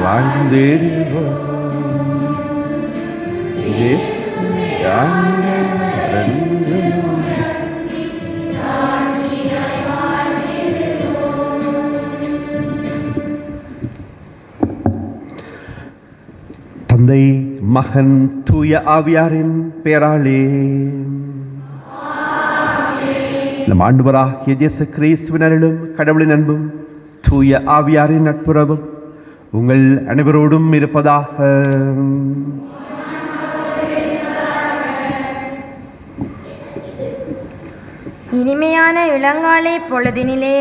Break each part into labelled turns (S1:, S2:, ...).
S1: வாழ்ந்திடுவோம். தந்தை மகன் தூய ஆவியாரின் பெயராலே நம் ஆண்டவராகிய இயேசு கிறிஸ்துவின் அருளும் கடவுளின் அன்பும் தூய ஆவியாரின் நட்புறவும் உங்கள் அனைவரோடும் இருப்பதாக.
S2: இனிமையான இளங்காலை பொழுதினிலே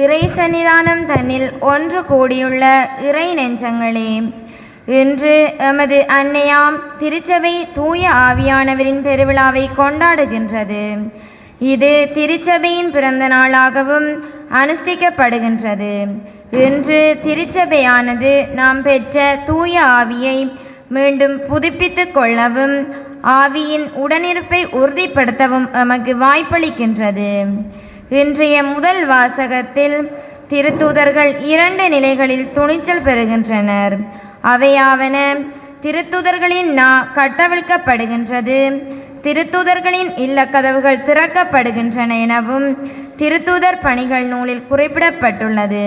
S2: இறை சன்னிதானம் தன்னில் ஒன்று கூடியுள்ள இறை நெஞ்சங்களே, இன்று எமது அன்னையாம் திருச்சபை தூய ஆவியானவரின் பெருவிழாவை கொண்டாடுகின்றது. இது திருச்சபையின் பிறந்த நாளாகவும் அனுஷ்டிக்கப்படுகின்றது. இன்று திருச்சபையானது நாம் பெற்ற தூய ஆவியை மீண்டும் புதுப்பித்து கொள்ளவும் ஆவியின் உடனிருப்பை உறுதிப்படுத்தவும் எமக்கு வாய்ப்பளிக்கின்றது. இன்றைய முதல் வாசகத்தில் திருத்தூதர்கள் 2 நிலைகளில் துணிச்சல் பெறுகின்றனர். அவையாவன: திருத்தூதர்களின் கட்டவிழ்க்கப்படுகின்றது, திருத்தூதர்களின் இல்லக்கதவுகள் திறக்கப்படுகின்றன எனவும் திருத்தூதர் பணிகள் நூலில் குறிப்பிடப்பட்டுள்ளது.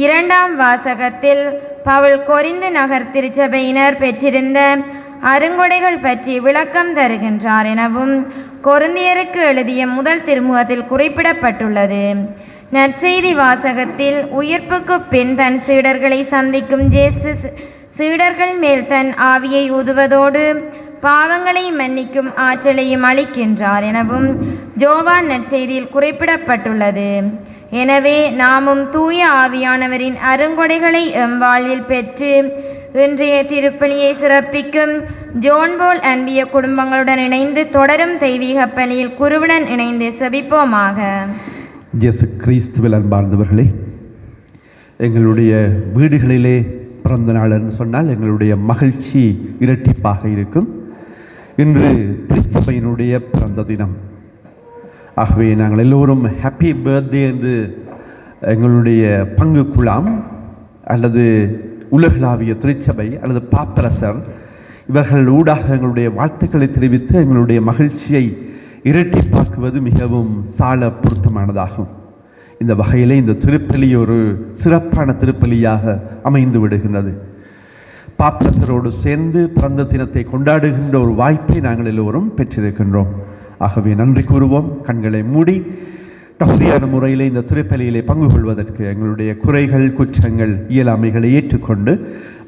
S2: 2ஆம் வாசகத்தில் பவுல் கொரிந்து நகர் திருச்சபையினர் பெற்றிருந்த அருங்கொடைகள் பற்றி விளக்கம் தருகின்றார் எனவும் கொரிந்தியருக்கு எழுதிய முதல் திருமுகத்தில் குறிப்பிடப்பட்டுள்ளது. நற்செய்தி வாசகத்தில் உயிர்ப்புக்கு பின் தன் சீடர்களை சந்திக்கும் இயேசு சீடர்கள் மேல் தன் ஆவியை ஊதுவதோடு பாவங்களை மன்னிக்கும் ஆற்றலையும் அளிக்கின்றார் எனவும் யோவான் நற்செய்தியில் குறிப்பிடப்பட்டுள்ளது. எனவே நாமும் தூய ஆவியானவரின் அருங்கொடைகளை எம் வாழ்வில் பெற்று இன்றைய திருப்பலியை சிறப்பிக்கும் ஜோன் போல் அன்பிய குடும்பங்களுடன் இணைந்து தொடரும் தெய்வீக பலியில் குருவுடன் இணைந்து செபிப்போமாக.
S1: இயேசு கிறிஸ்துவில் அன்பார்ந்தவர்களே, எங்களுடைய வீடுகளிலே பிறந்த நாள் என்று சொன்னால் எங்களுடைய மகிழ்ச்சி இரட்டிப்பாக இருக்கும். இன்று திருச்சபையினுடைய பிறந்த தினம். ஆகவே நாங்கள் எல்லோரும் ஹாப்பி பர்த்டே என்று எங்களுடைய பங்கு குழாம் அல்லது உலகளாவிய திருச்சபை அல்லது பாப்பரசர் இவர்கள் ஊடாக எங்களுடைய வாழ்த்துக்களை தெரிவித்து எங்களுடைய மகிழ்ச்சியை இரட்டிப்பாக்குவது மிகவும் சால பொருத்தமானதாகும். இந்த வகையிலே இந்த திருப்பலி ஒரு சிறப்பான திருப்பலியாக அமைந்து விடுகின்றது. பாப்பரசரோடு சேர்ந்து பிறந்த தினத்தை கொண்டாடுகின்ற ஒரு வாய்ப்பை நாங்கள் எல்லோரும் பெற்றிருக்கின்றோம். ஆகவே நன்றி கூறுவோம். கண்களை மூடி தகுதியான முறையில் இந்த திருப்பலியிலே பங்கு கொள்வதற்கு எங்களுடைய குறைகள், குற்றங்கள், இயலாமைகளை ஏற்றுக்கொண்டு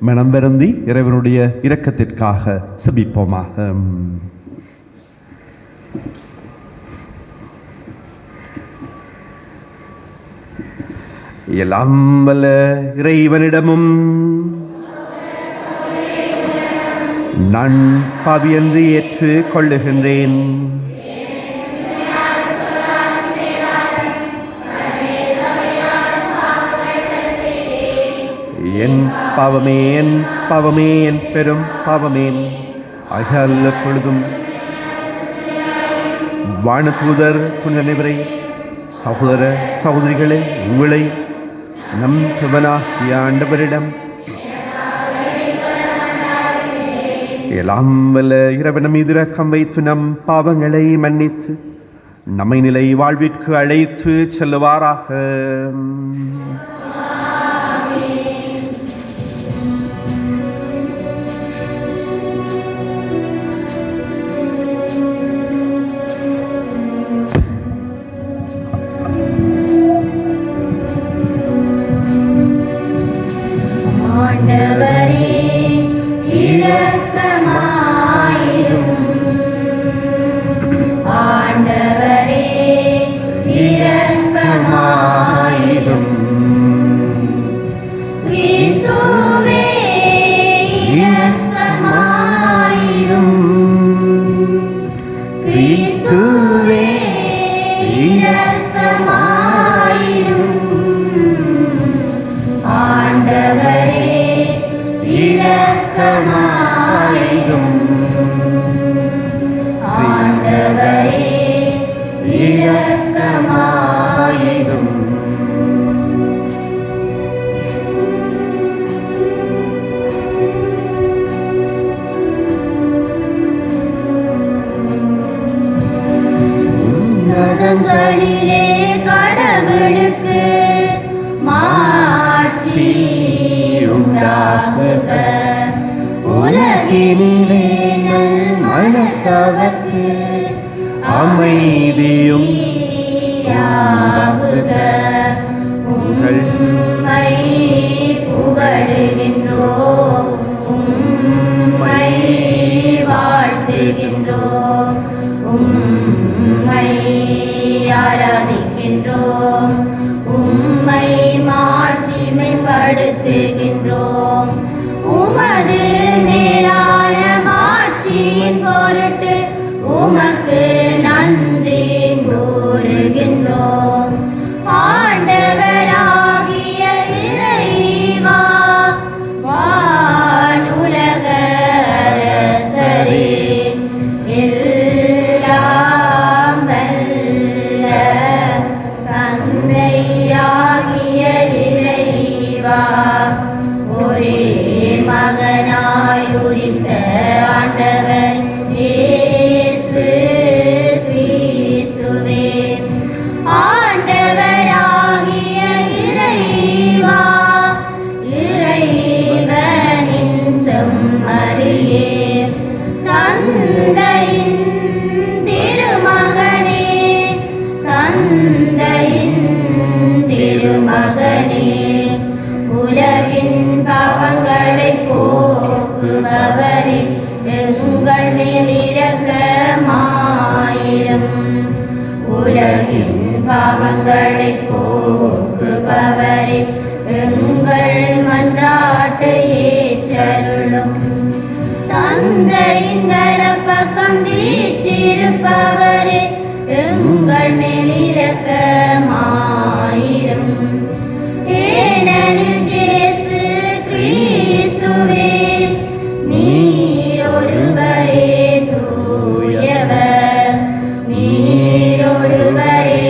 S1: மனம் வருந்தி இறைவனுடைய இரக்கத்திற்காக செபிப்போமாக. எல்லாம் வல்ல இறைவனிடமும் நான் பாவியன்று ஏற்று கொள்ளுகின்றேன். என் பாவமே, என் பாவமே, என் பெரும் பாவமேன் அகல்ல பொழுதும் வானதூதர் புனிதரை சகோதர சகோதரிகளே, உங்களை நம் சிவனாகிய ஆண்டவரிடம் எல்லாம் வல்ல இறைவன் மீது இரக்கம் வைத்து நம் பாவங்களை மன்னித்து நம்மை நிலை வாழ்விற்கு அழைத்து செல்லுவாராக.
S3: உண்டாகுக. உலகினிலே நல் மனத்தவர்க்கு அமைதியும் உண்டாகுக. உம்மை புகழுகின்றோம், உம்மை வாழ்த்துகின்றோம், உம்மை ஆராதிக்கின்றோம், உம்மை மாட்சிமைப்படுத்துகின்றோம். உமது மேலான மாட்சியின் பொருட்டு உமக்கு நன்றி கூறுகின்றோம். ஆண்டவராகிய இறைவா, வானுலக அரசரே, எல்லாம் வல்ல தந்தையாகிய இறைவா, ஒரே மகனாயுரித்த ஆண்டவர் இயேசு கிறிஸ்துவே, ஆண்டவராகிய இறைவா, இறைவனின் செம்மறியே, தந்தையின் திருமகனே, தந்தையின் திருமகனே, உலகின் பாவங்களை போக்குபவரே, எங்கள் மேல் இரக்கமாயிரும். உலகின் பாவங்களை போக்குபவரே, எங்கள் மன்றாட்டை ஏற்றருளும். தந்தையின் வலப்பக்கம் வீற்றிருப்பவரே, எங்கள் மேல் இரக்கமாயிரும். ஏனெனில் இயேசு கிறிஸ்துவே, நீர் ஒருவரே தூயவர், நீர் ஒருவரே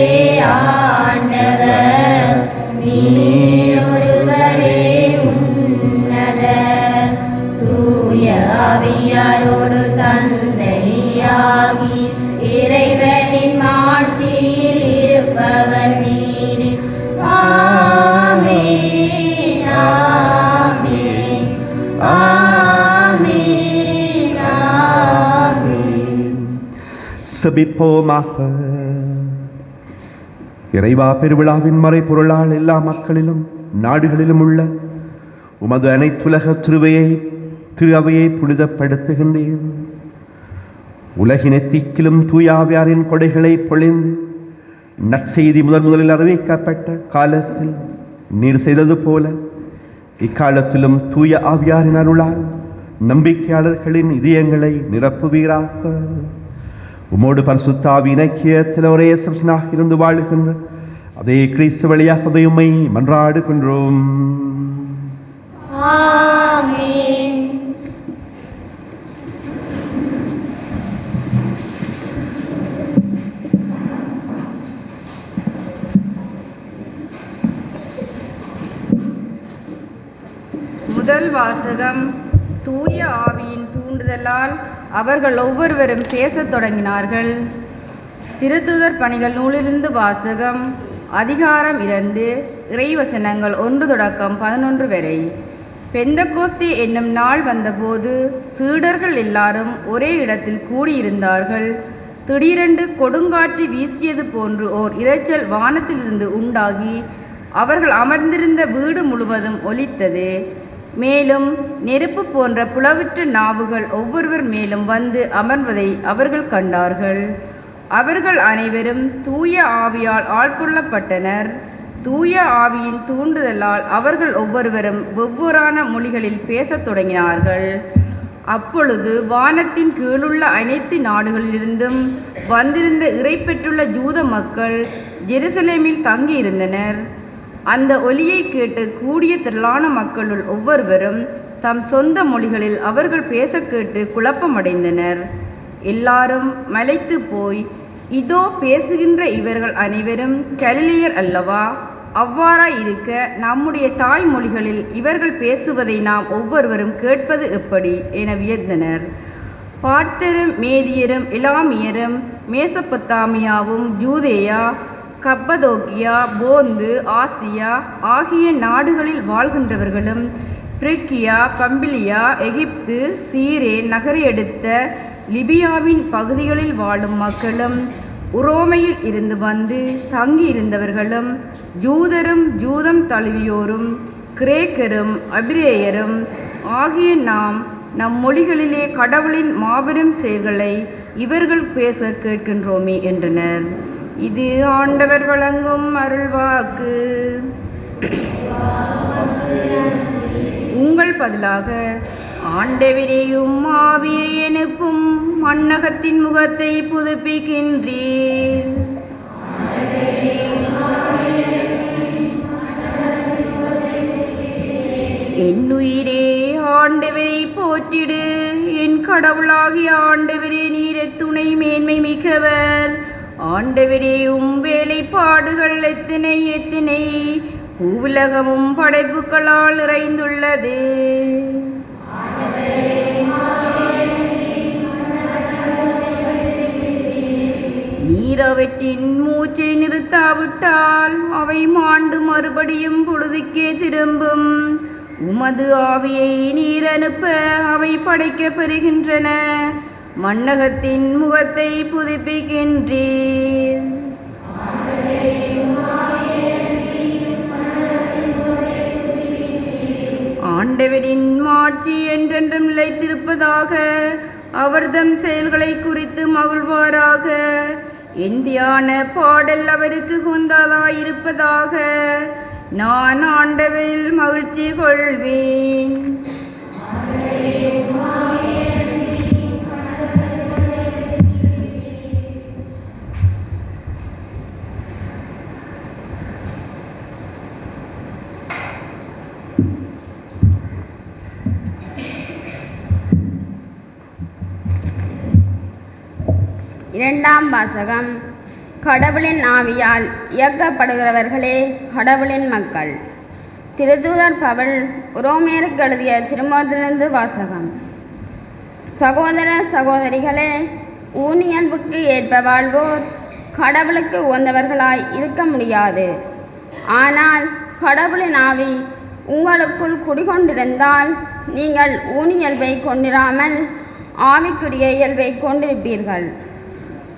S3: ஆண்டவர், நீர் ஒருவரே உன்னதர். தூய ஆவியாரோடு தந்தையாகி இறைவனின் மாட்சியில் இருப்பவர் நீர். ஆமென், ஆமென், ஆமென், ஆமென்.
S1: செபிப்போமாக. இறைவா, பெருவிழாவின் மறைபொருளால் எல்லா மக்களிலும் நாடுகளிலும் உள்ள உமது அனைத்துலக திரு அவையை புனிதப்படுத்துகின்றேன். உலகின் எத்திக்கிலும் தூயாவியாரின் கொடைகளை பொழிந்து நற்செய்தி முதலில் அறிவிக்கப்பட்ட காலத்தில் நீர் செய்தது போல இக்காலத்திலும் தூய ஆவியாரின் அருளால் நம்பிக்கையாளர்களின் இதயங்களை நிரப்புவீராக. உமோடு பரிசுத்த ஆவி இணைக்கியத்தில் ஒரே சம்சனாக இருந்து வாழுகின்ற அதே கிறிஸ்து வழியாகவே உம்மை மன்றாடுகின்றோம்.
S3: ஆமென்.
S4: முதல் வாசகம். தூய ஆவியின் தூண்டுதலால் அவர்கள் ஒவ்வொருவரும் பேசத் தொடங்கினார்கள். திருத்துதர் பணிகள் நூலிலிருந்து வாசகம். அதிகாரம் 2, இறைவசனங்கள் 1 தொடக்கம் 11 வரை. பெந்தகோஸ்தே என்னும் நாள் வந்தபோது சீடர்கள் எல்லாரும் ஒரே இடத்தில் கூடியிருந்தார்கள். திடீரென்று கொடுங்காற்று வீசியது போன்று ஓர் இரைச்சல் வானத்திலிருந்து உண்டாகி அவர்கள் அமர்ந்திருந்த வீடு முழுவதும் ஒலித்தது. மேலும் நெருப்பு போன்ற புலவுற்ற நாவுகள் ஒவ்வொருவர் மேலும் வந்து அமர்வதை அவர்கள் கண்டார்கள். அவர்கள் அனைவரும் தூய ஆவியால் ஆட்கொள்ளப்பட்டனர். தூய ஆவியின் தூண்டுதலால் அவர்கள் ஒவ்வொருவரும் வெவ்வேறான மொழிகளில் பேசத் தொடங்கினார்கள். அப்பொழுது வானத்தின் கீழுள்ள அனைத்து நாடுகளிலிருந்தும் வந்திருந்த இறை பெற்றுள்ள யூத மக்கள் ஜெருசலேமில் தங்கியிருந்தனர். அந்த ஒலியை கேட்டு கூடிய திரளான மக்களுள் ஒவ்வொருவரும் தம் சொந்த மொழிகளில் அவர்கள் பேச கேட்டு குழப்பமடைந்தனர். எல்லாரும் மலைத்து போய், இதோ பேசுகின்ற இவர்கள் அனைவரும் கலிலேயர் அல்லவா? அவ்வாறாய் இருக்க நம்முடைய தாய்மொழிகளில் இவர்கள் பேசுவதை நாம் ஒவ்வொருவரும் கேட்பது எப்படி என வியந்தனர். பாட்டரும் மேதியரும் எலாமியரும் மேசொப்பொத்தாமியாவும் யூதேயா கப்பதோக்கியா போந்து ஆசியா ஆகிய நாடுகளில் வாழ்கின்றவர்களும் பிரிக்கியா, பம்பிலியா, எகிப்து, சீரேன் நகரையடுத்த லிபியாவின் பகுதிகளில் வாழும் மக்களும், உரோமையில் இருந்து வந்து தங்கியிருந்தவர்களும், ஜூதரும் ஜூதம் தழுவியோரும், கிரேக்கரும் அபிரேயரும் ஆகிய நாம் நம் மொழிகளிலே கடவுளின் மாபெரும் செயல்களை இவர்கள் பேச கேட்கின்றோமே என்றனர். இது ஆண்டவர் வழங்கும் அருள்வாக்கு. உங்கள் பதிலாக ஆண்டவரையும் ஆவியை அனுப்பும், மண்ணகத்தின் முகத்தை புதுப்பிக்கின்றீர். என் உயிரே ஆண்டவரை போற்றிடு, என் கடவுளாகிய ஆண்டவரே நீர் துணை மேன்மை மிக்கவர். ஆண்டவரே வேலைப்பாடுகள் எத்தனை எத்தனை, பூவுலகமும் படைப்புகளால் நிறைந்துள்ளது. நீர் அவற்றின் மூச்சை நிறுத்தாவிட்டால் அவை மாண்டு மறுபடியும் பொழுதுக்கே திரும்பும். உமது ஆவியை நீர் அனுப்ப அவை படைக்கப் பெறுகின்றன. மண்ணகத்தின் முகத்தை புதுப்பிக்கின்றீர். ஆண்டவரின் மாட்சி என்றென்றும் நிலைத்திருப்பதாக. அவர்தம் செயல்களை குறித்து மகிழ்வாராக. என் தியான பாடல் அவருக்கு உகந்ததாயிருப்பதாக. நான் ஆண்டவரில் மகிழ்ச்சி கொள்வேன்.
S5: இரண்டாம் வாசகம். கடவுளின் ஆவியால் இயக்கப்படுகிறவர்களே கடவுளின் மக்கள். திருத்தூதர் பவுல் உரோமையருக்கு எழுதிய திருமுகத்திலிருந்து வாசகம். சகோதர சகோதரிகளே, ஊனியல்புக்கு ஏற்ப வாழ்வோர் கடவுளுக்கு உகந்தவர்களாய் இருக்க முடியாது. ஆனால் கடவுளின் ஆவி உங்களுக்குள் குடிகொண்டிருந்தால் நீங்கள் ஊனியல்பை கொண்டிராமல் ஆவிக்குரிய இயல்பை கொண்டிருப்பீர்கள்.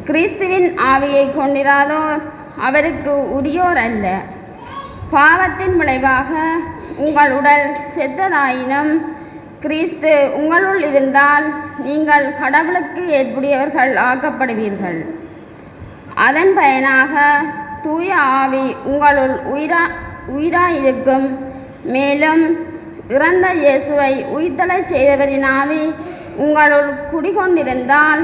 S5: கிறிஸ்துவின் ஆவியை கொண்டிராதோர் அவருக்கு உரியோர் அல்ல. பாவத்தின் விளைவாக உங்கள் உடல் செத்ததாயினும் கிறிஸ்து உங்களுள் இருந்தால் நீங்கள் கடவுளுக்கு ஏற்புடையவர்கள் ஆக்கப்படுவீர்கள். அதன் பயனாக தூய ஆவி உங்களுள் உயிராயிருக்கும். மேலும் இறந்த இயேசுவை உயிர்த்தெழச் செய்தவரின் ஆவி உங்களுள் குடிகொண்டிருந்தால்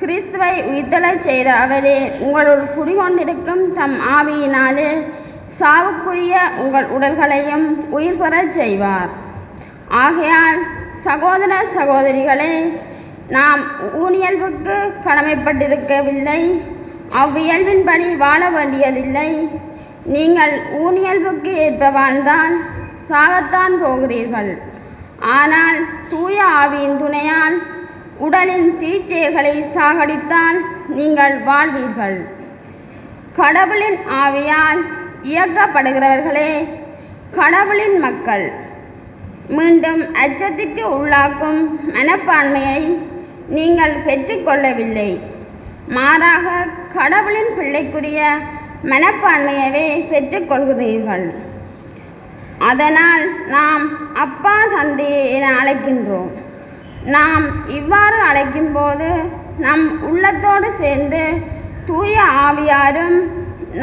S5: கிறிஸ்துவை உயிர்த்தெழச் செய்த அவரே உங்களுள் குடிகொண்டிருக்கும் தம் ஆவியினாலே சாவுக்குரிய உங்கள் உடல்களையும் உயிர் பெறச் செய்வார். ஆகையால் சகோதர சகோதரிகளே, நாம் ஊனியல்புக்கு கடமைப்பட்டிருக்கவில்லை, அவ்வியல்பின்படி வாழ வேண்டியதில்லை. நீங்கள் ஊனியல்புக்கு ஏற்ப வாழ்ந்தால் சாகத்தான் போகிறீர்கள். ஆனால் தூய ஆவியின் துணையால் உடலின் தீச்செயல்களை சாகடித்தால் நீங்கள் வாழ்வீர்கள். கடவுளின் ஆவியால் இயக்கப்படுகிறவர்களே கடவுளின் மக்கள். மீண்டும் அச்சத்திற்கு உள்ளாக்கும் மனப்பான்மையை நீங்கள் பெற்றுக்கொள்ளவில்லை. மாறாக கடவுளின் பிள்ளைக்குரிய மனப்பான்மையவே பெற்றுக்கொள்கிறீர்கள். அதனால் நாம் அப்பா தந்தையே என அழைக்கின்றோம். நாம் இவ்வாறு அழைக்கும்போது நம் உள்ளத்தோடு சேர்ந்து தூய ஆவியாரும்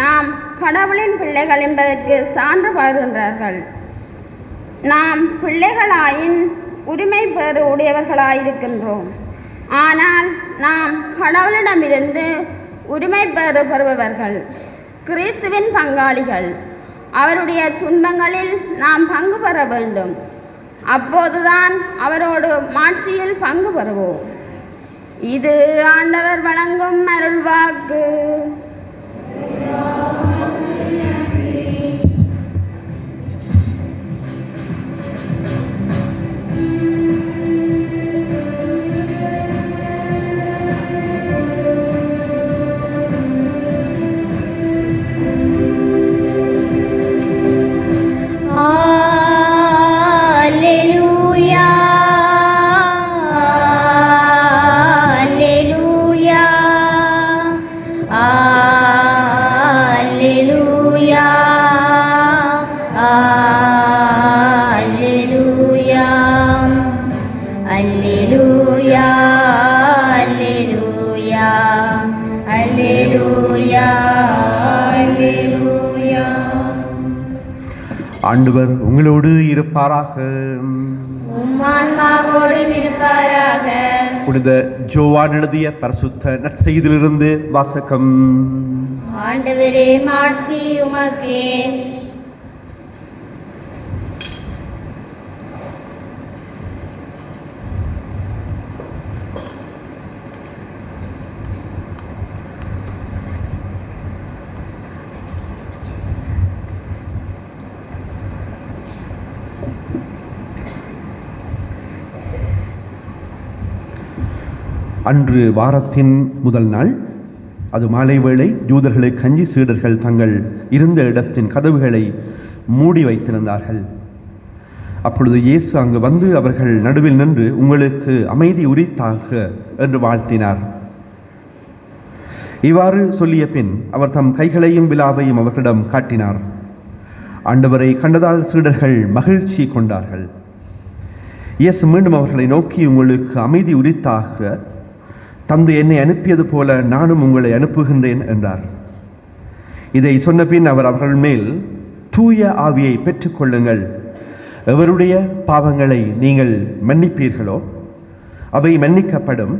S5: நாம் கடவுளின் பிள்ளைகள் என்பதற்கு சான்று பகர்கின்றார்கள். நாம் பிள்ளைகளாயின் உரிமை பெறு உடையவர்களாயிருக்கின்றோம். ஆனால் நாம் கடவுளிடமிருந்து உரிமை பெறுபவர்கள், கிறிஸ்துவின் பங்காளிகள். அவருடைய துன்பங்களில் நாம் பங்கு பெற வேண்டும். அப்போதுதான் அவரோடு மாட்சியில் பங்கு பெறுவோம். இது ஆண்டவர் வழங்கும் அருள்வாக்கு.
S3: Alleluia. அல்லேலூயா அல்லேலூயா அல்லேலூயா அல்லேலூயா.
S1: ஆண்டவர் உங்களோடு இருப்பாராக.
S3: உம்மான்மாவோடும் இருப்பாராக.
S1: புனித ஜோவான் எழுதிய பரிசுத்த நற்செய்தியிலிருந்து வாசகம்.
S3: ஆண்டவரே மாட்சி உமக்கே.
S1: அன்று வாரத்தின் முதல் நாள், அது மாலை வேளை. யூதர்களை கஞ்சி சீடர்கள் தங்கள் இருந்த இடத்தின் கதவுகளை மூடி வைத்திருந்தார்கள். அப்பொழுது இயேசு அங்கு வந்து அவர்கள் நடுவில் நின்று, உங்களுக்கு அமைதி உரித்தாக என்று வாழ்த்தினார். இவ்வாறு சொல்லிய பின் அவர் தம் கைகளையும் விலாவையும் அவர்களிடம் காட்டினார். ஆண்டவரை கண்டதால் சீடர்கள் மகிழ்ச்சி கொண்டார்கள். இயேசு மீண்டும் அவர்களை நோக்கி, உங்களுக்கு அமைதி உரித்தாக, தந்தை என்னை அனுப்பியது போல நானும் உங்களை அனுப்புகின்றேன் என்றார். இதை சொன்ன பின் அவர் அவர்கள் மேல் தூய ஆவியை பெற்றுக்கொள்ளுங்கள். எவருடைய பாவங்களை நீங்கள் மன்னிப்பீர்களோ அவை மன்னிக்கப்படும்.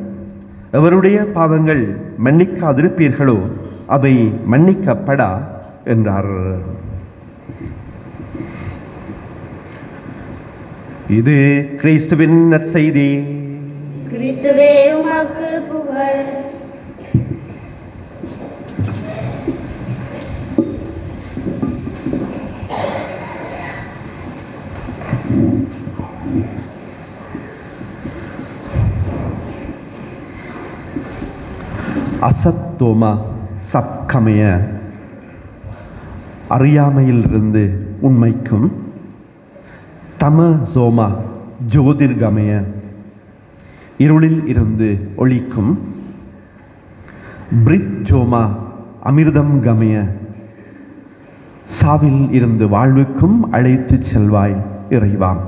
S1: எவருடைய பாவங்கள் மன்னிக்காதிருப்பீர்களோ அவை மன்னிக்கப்படா என்றார். இது கிறிஸ்துவின் நற்செய்தி.
S3: கிறிஸ்துவே உமக்கு புகழ்.
S1: அசத்தோமா சத்கமய, அறியாமையிலிருந்து உண்மைக்கும், தமசோமா ஜோதிர்கமய, இருளில் இருந்து ஒளிக்கும், பிரித்ஜோமா அமிர்தம் கமய, சாவில் இருந்து வாழ்வுக்கும் அழைத்து செல்வாய் இறைவாம்.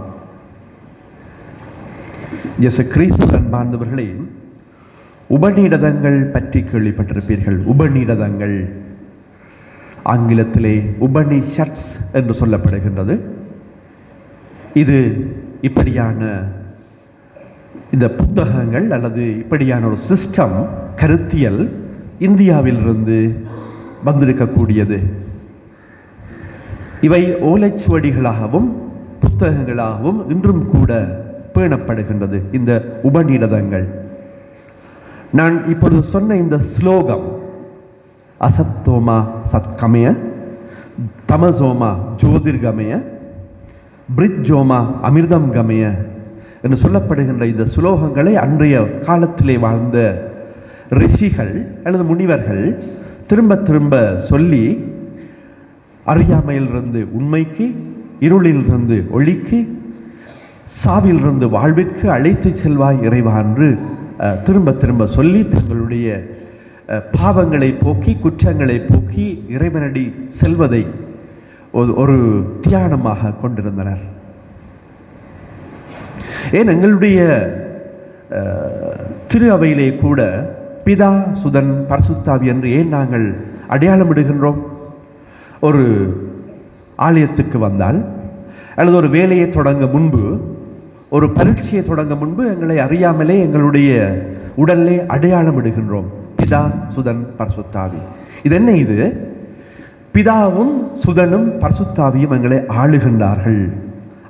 S1: இயேசு கிறிஸ்து அன்பார்ந்தவர்களே, உபநிடதங்கள் பற்றி கேள்விப்பட்டிருப்பீர்கள். உபநிடதங்கள் ஆங்கிலத்திலே உபனிஷத்ஸ் என்று சொல்லப்படுகின்றது. இது இப்படியான இந்த புத்தகங்கள் அல்லது இப்படியான ஒரு சிஸ்டம், கருத்தியல் இந்தியாவிலிருந்து வந்திருக்கக்கூடியது. இவை ஓலைச்சுவடிகளாகவும் புத்தகங்களாகவும் இன்றும் கூட பேணப்படுகின்றது இந்த உபநிடதங்கள். நான் இப்பொழுது சொன்ன இந்த ஸ்லோகம், அசத்தோமா சத்கமய, தமசோமா ஜோதிர்கமய, பிரித்ஜோமா அமிர்தம் கமய என்று சொல்லப்படுகின்ற இந்த சுலோகங்களை அன்றைய காலத்திலே வாழ்ந்த ரிஷிகள் அல்லது முனிவர்கள் திரும்ப திரும்ப சொல்லி, அறியாமையிலிருந்து உண்மைக்கு, இருளிலிருந்து ஒளிக்கு, சாவிலிருந்து வாழ்விற்கு அழைத்து செல்வாய் இறைவா என்று திரும்ப திரும்ப சொல்லி தங்களுடைய பாவங்களை போக்கி, குற்றங்களை போக்கி இறைவனடி செல்வதை ஒரு தியானமாக கொண்டிருந்தனர். ஏன் எங்களுடைய திரு அவையிலே கூட பிதா சுதன் பரிசுத்தாவி என்று ஏன் நாங்கள் அடையாளமிடுகின்றோம்? ஒரு ஆலயத்துக்கு வந்தால் அல்லது ஒரு வேலையை தொடங்க முன்பு, ஒரு பரீட்சையை தொடங்க முன்பு எங்களை அறியாமலே எங்களுடைய உடலிலே அடையாளமிடுகின்றோம். பிதா சுதன் பரிசுத்தாவி. இது என்ன? இது பிதாவும் சுதனும் பரிசுத்தாவியும் எங்களை ஆளுகின்றார்கள்.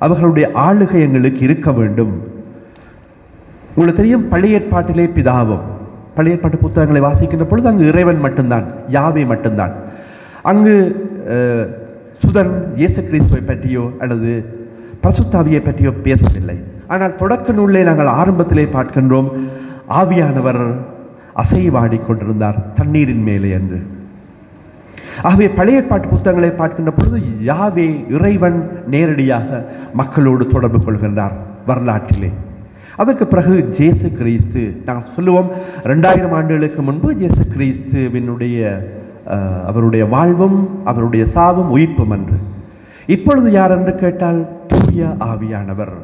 S1: அவர்களுடைய ஆளுகை எங்களுக்கு இருக்க வேண்டும். உங்களுக்கு தெரியும், பழைய ஏற்பாட்டிலே பிதாவும், பழைய ஏற்பாட்டு புத்தகங்களை வாசிக்கின்ற பொழுது அங்கு இறைவன் மட்டும்தான், யாவே மட்டும்தான். அங்கு சுதன் இயேசு கிறிஸ்துவை பற்றியோ அல்லது பரிசுத்தாவியை பற்றியோ பேசவில்லை. ஆனால் தொடக்க நூலிலே நாங்கள் ஆரம்பத்திலே பார்க்கின்றோம், ஆவியானவர் அசைவாடி கொண்டிருந்தார் தண்ணீரின் மேலே என்று. ஆகவே பழைய ஏற்பாட்டு புத்தகங்களை பார்க்கின்ற பொழுது யாவே இறைவன் நேரடியாக மக்களோடு தொடர்பு கொள்கின்றார் வரலாற்றிலே. அதற்கு பிறகு இயேசு கிறிஸ்து, நாங்கள் சொல்லுவோம் 2000 ஆண்டுகளுக்கு முன்பு இயேசு கிறிஸ்துவினுடைய அவருடைய வாழ்வும் அவருடைய சாவும் உயிர்ப்பும் என்று. இப்பொழுது யார் என்று கேட்டால் தூய ஆவியானவர்.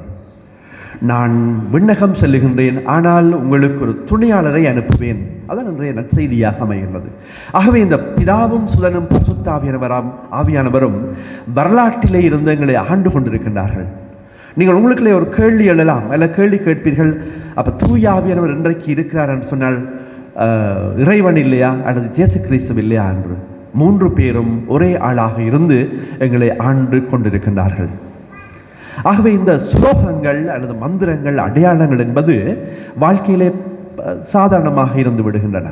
S1: நான் விண்ணகம் செல்லுகின்றேன், ஆனால் உங்களுக்கு ஒரு துணையாளரை அனுப்புவேன். அதான் இன்றைய நற்செய்தியாக அமைகின்றது. ஆகவே இந்த பிதாவும் சுதனும் பரிசுத்த ஆவியானவரும் வரலாற்றிலே இருந்து எங்களை ஆண்டு கொண்டிருக்கின்றார்கள். நீங்கள் உங்களுக்குள்ளே ஒரு கேள்வி எழலாம், அல்ல கேள்வி கேட்பீர்கள், அப்போ தூய ஆவியானவர் இன்றைக்கு இருக்கிறார் என்று சொன்னால் இறைவன் இல்லையா அல்லது இயேசு கிறிஸ்து இல்லையா என்று. 3 பேரும் ஒரே ஆளாக இருந்து எங்களை ஆண்டு கொண்டிருக்கின்றார்கள். ஆகவே இந்த ஸ்லோகங்கள் அல்லது மந்திரங்கள், அடையாளங்கள் என்பது வாழ்க்கையிலே சாதாரணமாக இருந்து விடுகின்றன.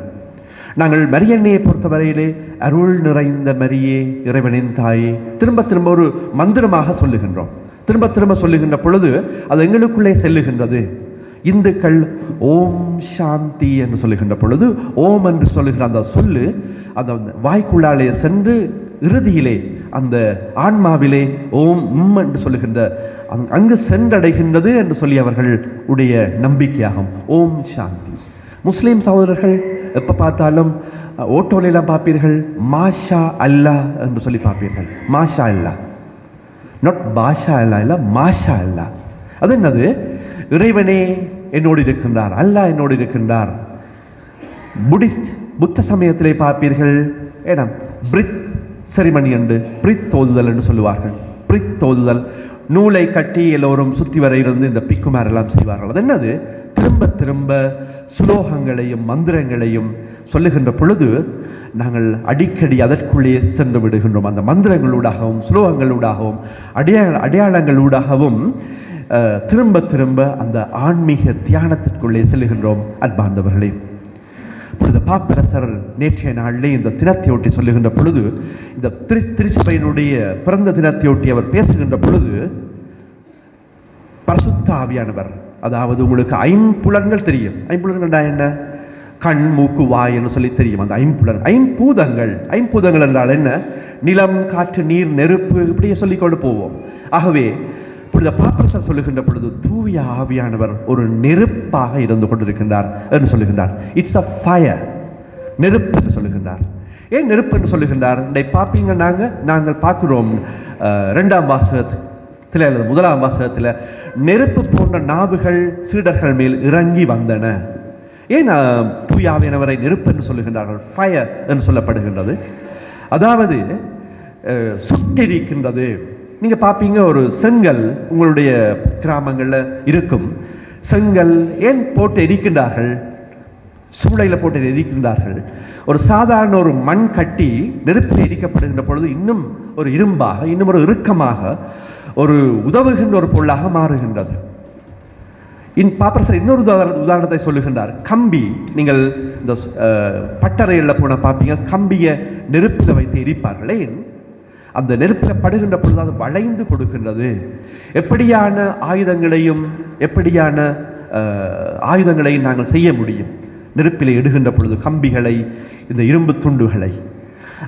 S1: நாங்கள் மரியன்னையை பொறுத்தவரையிலே அருள் நிறைந்த மரியே இறைவனின் தாயே திரும்ப திரும்ப ஒரு மந்திரமாக சொல்லுகின்றோம். திரும்ப திரும்ப சொல்லுகின்ற பொழுது அது எங்களுக்குள்ளே செல்லுகின்றது. இந்துக்கள் ஓம் சாந்தி என்று சொல்லுகின்ற பொழுது ஓம் என்று சொல்லுகிற அந்த சொல்லு அந்த வாய்க்குள்ளாலே சென்று இறுதியிலே அந்த ஆன்மாவிலே ஓம் என்று சொல்லுகின்ற அங்கு சென்றடைகின்றது என்று சொல்லி அவர்கள் உடைய நம்பிக்கையாகும். ஓம் சாந்தி. முஸ்லீம் சகோதரர்கள் எப்போ பார்த்தாலும் ஓட்டோலையெல்லாம் பார்ப்பீர்கள், மாஷா அல்லா என்று சொல்லி பார்ப்பீர்கள். மாஷா அல்லா, நாட் பாஷா அல்லா, இல்லை மாஷா அல்லா. அது என்னது? இறைவனே என்னோடு இருக்கின்றார், அல்லாஹ் என்னோடு இருக்கின்றார். புத்த சமயத்திலே பார்ப்பீர்கள், ஏன்னா பிரித் செரிமனி என்று பிரித் தோதுதல் என்று சொல்லுவார்கள். பிரித் தோதுதல், நூலை கட்டி எல்லோரும் சுற்றி வர இருந்து இந்த பிக்குமாரெல்லாம் செய்வார்கள். அது என்னது? திரும்ப திரும்ப சுலோகங்களையும் மந்திரங்களையும் சொல்லுகின்ற பொழுது நாங்கள் அடிக்கடி அதற்குள்ளே சென்று விடுகின்றோம். அந்த மந்திரங்களூடாகவும் சுலோகங்களூடாகவும் அடையாளங்களூடாகவும் திரும்ப திரும்ப அந்த ஆன்மீக தியானத்திற்குள்ளே செல்லுகின்றோம். அன்பார்ந்தவர்களே, இந்த பாப்பரசர் நேற்றைய நாளிலே இந்த தினத்தையொட்டி சொல்லுகின்ற பொழுது, இந்த திருச்சபையினுடைய பிறந்த தினத்தையொட்டி அவர் பேசுகின்ற பொழுது, பரிசுத்த ஆவியானவர், அதாவது உங்களுக்கு 5 புலன்கள் தெரியும். 5 புலன்கள் என்ன? கண், மூக்கு, வாய் என்று சொல்லி தெரியும். அந்த 5 புலன், 5 பூதங்கள். 5 பூதங்கள் என்றால் என்ன? நிலம், காற்று, நீர், நெருப்பு, இப்படியே சொல்லிக்கொண்டு போவோம். ஆகவே இப்பொழுது பாப்பரசர் சொல்லுகின்ற பொழுது தூய ஆவியானவர் ஒரு நெருப்பாக இருந்து கொண்டிருக்கின்றார் என்று சொல்லுகின்றார். இட்ஸ் அ ஃபயர், நெருப்பு என்று சொல்லுகின்றார். ஏன் நெருப்பு என்று சொல்லுகின்றார்? பார்ப்பீங்க, நாங்கள் பார்க்கிறோம் 2ஆம் வாசகத்தில் அல்லது 1ஆம் வாசகத்தில் நெருப்பு போன்ற நாவுகள் சீடர்கள் மேல் இறங்கி வந்தன. ஏன் தூய ஆவியானவரை நெருப்பு என்று சொல்லுகின்றார்கள்? ஃபயர் என்று சொல்லப்படுகின்றது. அதாவது சுட்டெரிக்கின்றது. நீங்கள் பார்ப்பீங்க, ஒரு செங்கல் உங்களுடைய கிராமங்களில் இருக்கும். செங்கல் ஏன் போட்டு எரிக்கின்றார்கள்? சூளையில் போட்டு எரிக்கின்றார்கள். ஒரு சாதாரண ஒரு மண் கட்டி நெருப்பில் எரிக்கப்படுகின்ற பொழுது இன்னும் ஒரு இரும்பாக, இன்னும் ஒரு இறுக்கமாக, ஒரு உதவுகின்ற ஒரு பொருளாக மாறுகின்றது. பாப்பரசர் இன்னொரு உதாரணத்தை சொல்லுகின்றார். கம்பி, நீங்கள் இந்த பட்டறையில் போன பார்ப்பீங்க, கம்பியை நெருப்பில் வைத்து எரிப்பார்களே, அந்த நெருப்பில் படுகின்ற பொழுது அது வளைந்து கொடுக்கின்றது. எப்படியான ஆயுதங்களையும் நாங்கள் செய்ய முடியும் நெருப்பில் இடுகின்ற பொழுது, கம்பிகளை, இந்த இரும்பு துண்டுகளை.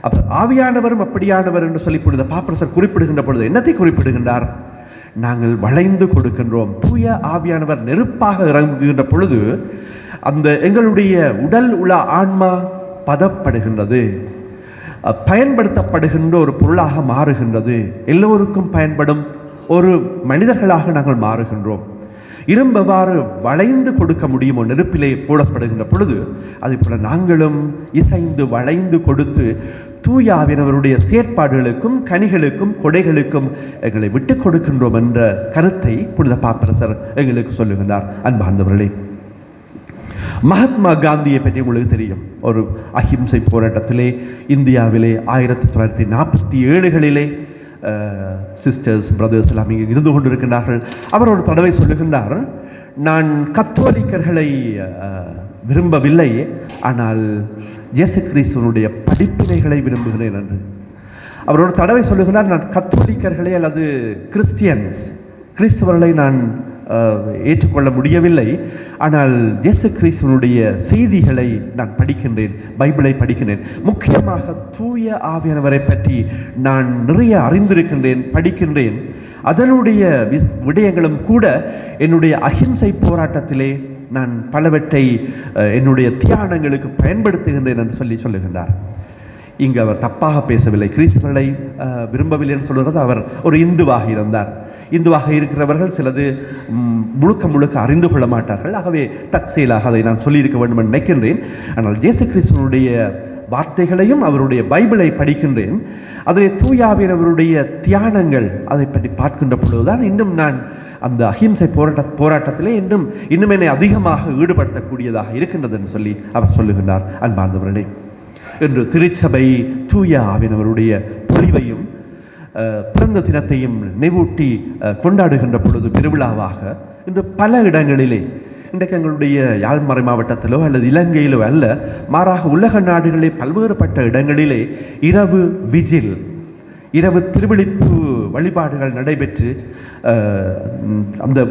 S1: அப்போ ஆவியானவரும் அப்படியானவர் என்று சொல்லி பொழுது பாப்பரசர் குறிப்பிடுகின்ற பொழுது என்னத்தை குறிப்பிடுகின்றார்? நாங்கள் வளைந்து கொடுக்கின்றோம். தூய ஆவியானவர் நெருப்பாக இறங்குகின்ற பொழுது அந்த எங்களுடைய உடல் உள்ள ஆன்மா பதப்படுகின்றது, பயன்படுத்தப்படுகின்ற ஒரு பொருளாக மாறுகின்றது. எல்லோருக்கும் பயன்படும் ஒரு மனிதர்களாக நாங்கள் மாறுகின்றோம். இரும்பெவ்வாறு வளைந்து கொடுக்க முடியுமோ நெருப்பிலே போடப்படுகின்ற பொழுது, அதே போல நாங்களும் இசைந்து வளைந்து கொடுத்து தூய ஆவியானவருடைய செயற்பாடுகளுக்கும் கனிகளுக்கும் கொடைகளுக்கும் எங்களை விட்டுக் கொடுக்கின்றோம் என்ற கருத்தை புனித பாப்பரசர் எங்களுக்கு சொல்லுகின்றார். அன்பார்ந்தவர்களே, மகாத்மா காந்தியை பற்றி உங்களுக்கு தெரியும். ஒரு அஹிம்சை போராட்டத்திலே இந்தியாவிலே 1947களிலே சிஸ்டர்ஸ், பிரதர்ஸ் எல்லாம் இங்கே இருந்து கொண்டிருக்கின்றார்கள். அவர் ஒரு தடவை சொல்லுகின்றார், நான் கத்தோலிக்கர்களை விரும்பவில்லை, ஆனால் இயேசு கிறிஸ்துவனுடைய படிப்பினைகளை விரும்புகிறேன் என்று. அவர் ஒரு தடவை சொல்லுகிறார், நான் கத்தோலிக்கர்களை அல்லது கிறிஸ்தவர்களை நான் ஏற்றுக்கொள்ள முடியவில்லை, ஆனால் இயேசு கிறிஸ்துவனுடைய செய்திகளை நான் படிக்கின்றேன், பைபிளை படிக்கின்றேன். முக்கியமாக தூய ஆவியானவரை பற்றி நான் நிறைய அறிந்திருக்கின்றேன், படிக்கின்றேன். அதனுடைய விடயங்களும் கூட என்னுடைய அஹிம்சை போராட்டத்திலே நான் பலவற்றை என்னுடைய தியானங்களுக்கு பயன்படுத்துகின்றேன் என்று சொல்லுகின்றார். இங்கு அவர் தப்பாக பேசவில்லை, கிறிஸ்தவர்களை விரும்பவில்லை என்று சொல்கிறது. அவர் ஒரு இந்துவாக இருந்தார். இந்துவாக இருக்கிறவர்கள் சிலது முழுக்க அறிந்து கொள்ள மாட்டார்கள். ஆகவே தற்செயலாக அதை நான் சொல்லியிருக்க வேண்டும் என்று நினைக்கின்றேன். ஆனால் இயேசு கிறிஸ்துவனுடைய வார்த்தைகளையும் அவருடைய பைபிளை படிக்கின்றேன். அதில் தூயாவினவருடைய தியானங்கள் அதை பற்றி பார்க்கின்ற பொழுதுதான் இன்னும் நான் அந்த அஹிம்சை போராட்டத்திலே இன்னும் என்னை அதிகமாக ஈடுபடுத்தக்கூடியதாக இருக்கின்றது என்று சொல்லி அவர் சொல்லுகின்றார். அன்பார்ந்தவர்களே, இன்று திருச்சபை தூய ஆவினவருடைய பொழிவையும் பிறந்த தினத்தையும் நினைவூட்டி கொண்டாடுகின்ற பொழுது பெருவிழாவாக இன்று பல இடங்களிலே, இன்றைக்கு எங்களுடைய யாழ்மறை மாவட்டத்திலோ அல்லது இலங்கையிலோ அல்ல, மாறாக உலக நாடுகளிலே பல்வேறுபட்ட இடங்களிலே இரவு விஜில், இரவு திருவிழிப்பு வழிபாடுகள் நடைபெற்று அந்த